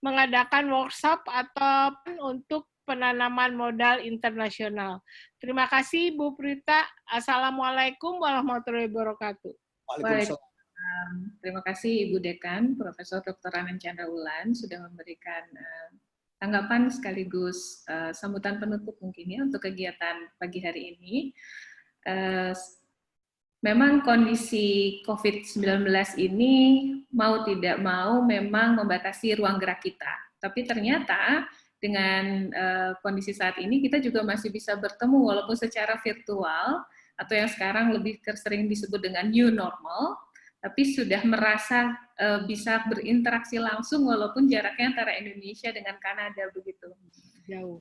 mengadakan workshop atau untuk penanaman modal internasional. Terima kasih Bu Prita. Assalamualaikum warahmatullahi wabarakatuh. Waalaikumsalam. Terima kasih Ibu Dekan, Profesor Dr. Ranen Chandrawulan sudah memberikan tanggapan sekaligus sambutan penutup mungkin ya untuk kegiatan pagi hari ini. Memang kondisi COVID-19 ini mau tidak mau memang membatasi ruang gerak kita. Tapi ternyata dengan kondisi saat ini kita juga masih bisa bertemu walaupun secara virtual atau yang sekarang lebih sering disebut dengan new normal, tapi sudah merasa bisa berinteraksi langsung walaupun jaraknya antara Indonesia dengan Kanada begitu. Jauh.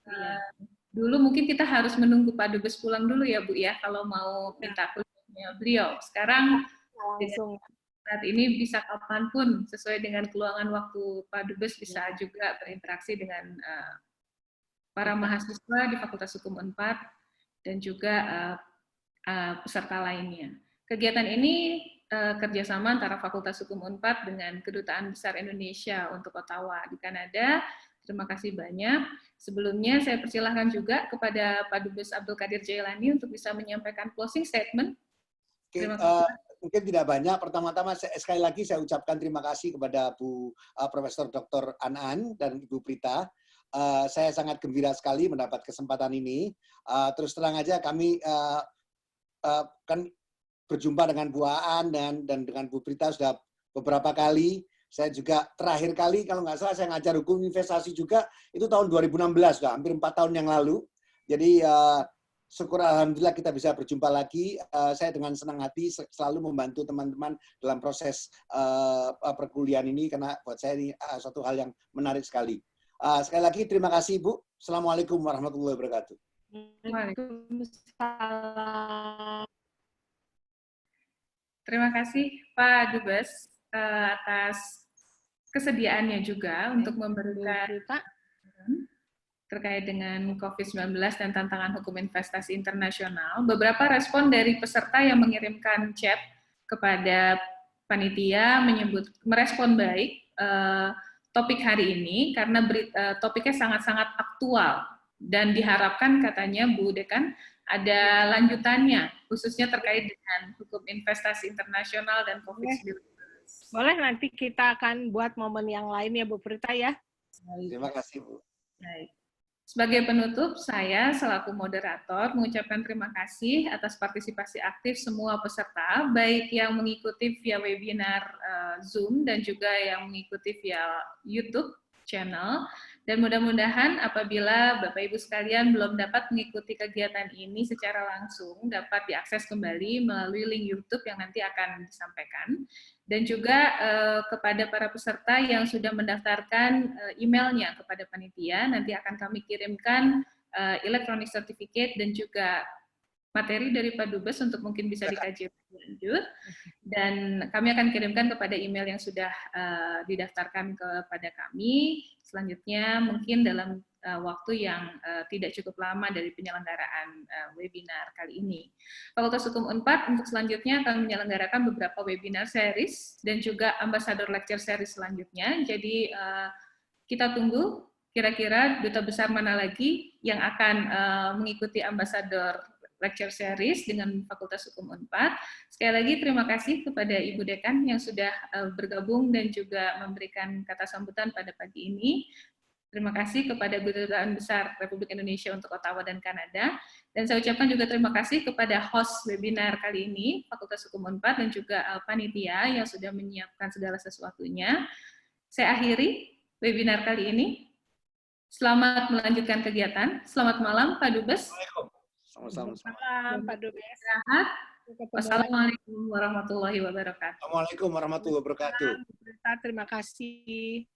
Dulu mungkin kita harus menunggu Pak Dubes pulang dulu ya Bu ya kalau mau minta beliau. Sekarang langsung saat ini bisa kapanpun sesuai dengan keluangan waktu Pak Dubes bisa juga berinteraksi dengan para mahasiswa di Fakultas Hukum Unpad dan juga peserta lainnya. Kegiatan ini kerjasama antara Fakultas Hukum Unpad dengan Kedutaan Besar Indonesia untuk Ottawa di Kanada. Terima kasih banyak. Sebelumnya saya persilahkan juga kepada Pak Dubes Abdul Qadir Jailani untuk bisa menyampaikan closing statement. Mungkin tidak banyak. Pertama-tama sekali lagi saya ucapkan terima kasih kepada Bu Profesor Dr. An dan Ibu Prita. Saya sangat gembira sekali mendapat kesempatan ini. Terus terang aja kami kan berjumpa dengan Bu Aan dan dengan Bu Prita sudah beberapa kali. Saya juga terakhir kali kalau nggak salah saya ngajar hukum investasi juga itu tahun 2016, sudah hampir 4 tahun yang lalu. Jadi syukur alhamdulillah kita bisa berjumpa lagi. Saya dengan senang hati selalu membantu teman-teman dalam proses perkuliahan ini karena buat saya ini suatu hal yang menarik sekali. Sekali lagi terima kasih Bu. Assalamualaikum warahmatullahi wabarakatuh. Waalaikumsalam. Terima kasih Pak Dubes atas kesediaannya juga untuk memberikan terkait dengan COVID-19 dan tantangan hukum investasi internasional. Beberapa respon dari peserta yang mengirimkan chat kepada panitia merespon baik topik hari ini karena topiknya sangat-sangat aktual dan diharapkan katanya Bu Dekan ada lanjutannya khususnya terkait dengan hukum investasi internasional dan COVID-19. Boleh nanti kita akan buat momen yang lain ya Bu Prita ya. Terima kasih Bu. Baik. Sebagai penutup, saya selaku moderator mengucapkan terima kasih atas partisipasi aktif semua peserta, baik yang mengikuti via webinar Zoom dan juga yang mengikuti via YouTube channel. Dan mudah-mudahan apabila Bapak Ibu sekalian belum dapat mengikuti kegiatan ini secara langsung, dapat diakses kembali melalui link YouTube yang nanti akan disampaikan. Dan juga kepada para peserta yang sudah mendaftarkan emailnya kepada panitia, nanti akan kami kirimkan electronic certificate dan juga materi dari Pak Dubes untuk mungkin bisa dikaji lebih lanjut. Dan kami akan kirimkan kepada email yang sudah didaftarkan kepada kami. Selanjutnya mungkin dalam waktu yang tidak cukup lama dari penyelenggaraan webinar kali ini. Fakultas Hukum Unpad untuk selanjutnya akan menyelenggarakan beberapa webinar series dan juga ambassador lecture series selanjutnya. Jadi kita tunggu kira-kira duta besar mana lagi yang akan mengikuti ambassador lecture series dengan Fakultas Hukum Unpad. Sekali lagi terima kasih kepada Ibu Dekan yang sudah bergabung dan juga memberikan kata sambutan pada pagi ini. Terima kasih kepada Kedutaan Besar Republik Indonesia untuk Ottawa dan Kanada. Dan saya ucapkan juga terima kasih kepada host webinar kali ini, Fakultas Hukum Unpad dan juga panitia yang sudah menyiapkan segala sesuatunya. Saya akhiri webinar kali ini. Selamat melanjutkan kegiatan. Selamat malam Pak Dubes. Sama-sama. Selamat Pak Dubes. Wassalamualaikum warahmatullahi wabarakatuh. Assalamualaikum warahmatullahi wabarakatuh. Terima kasih.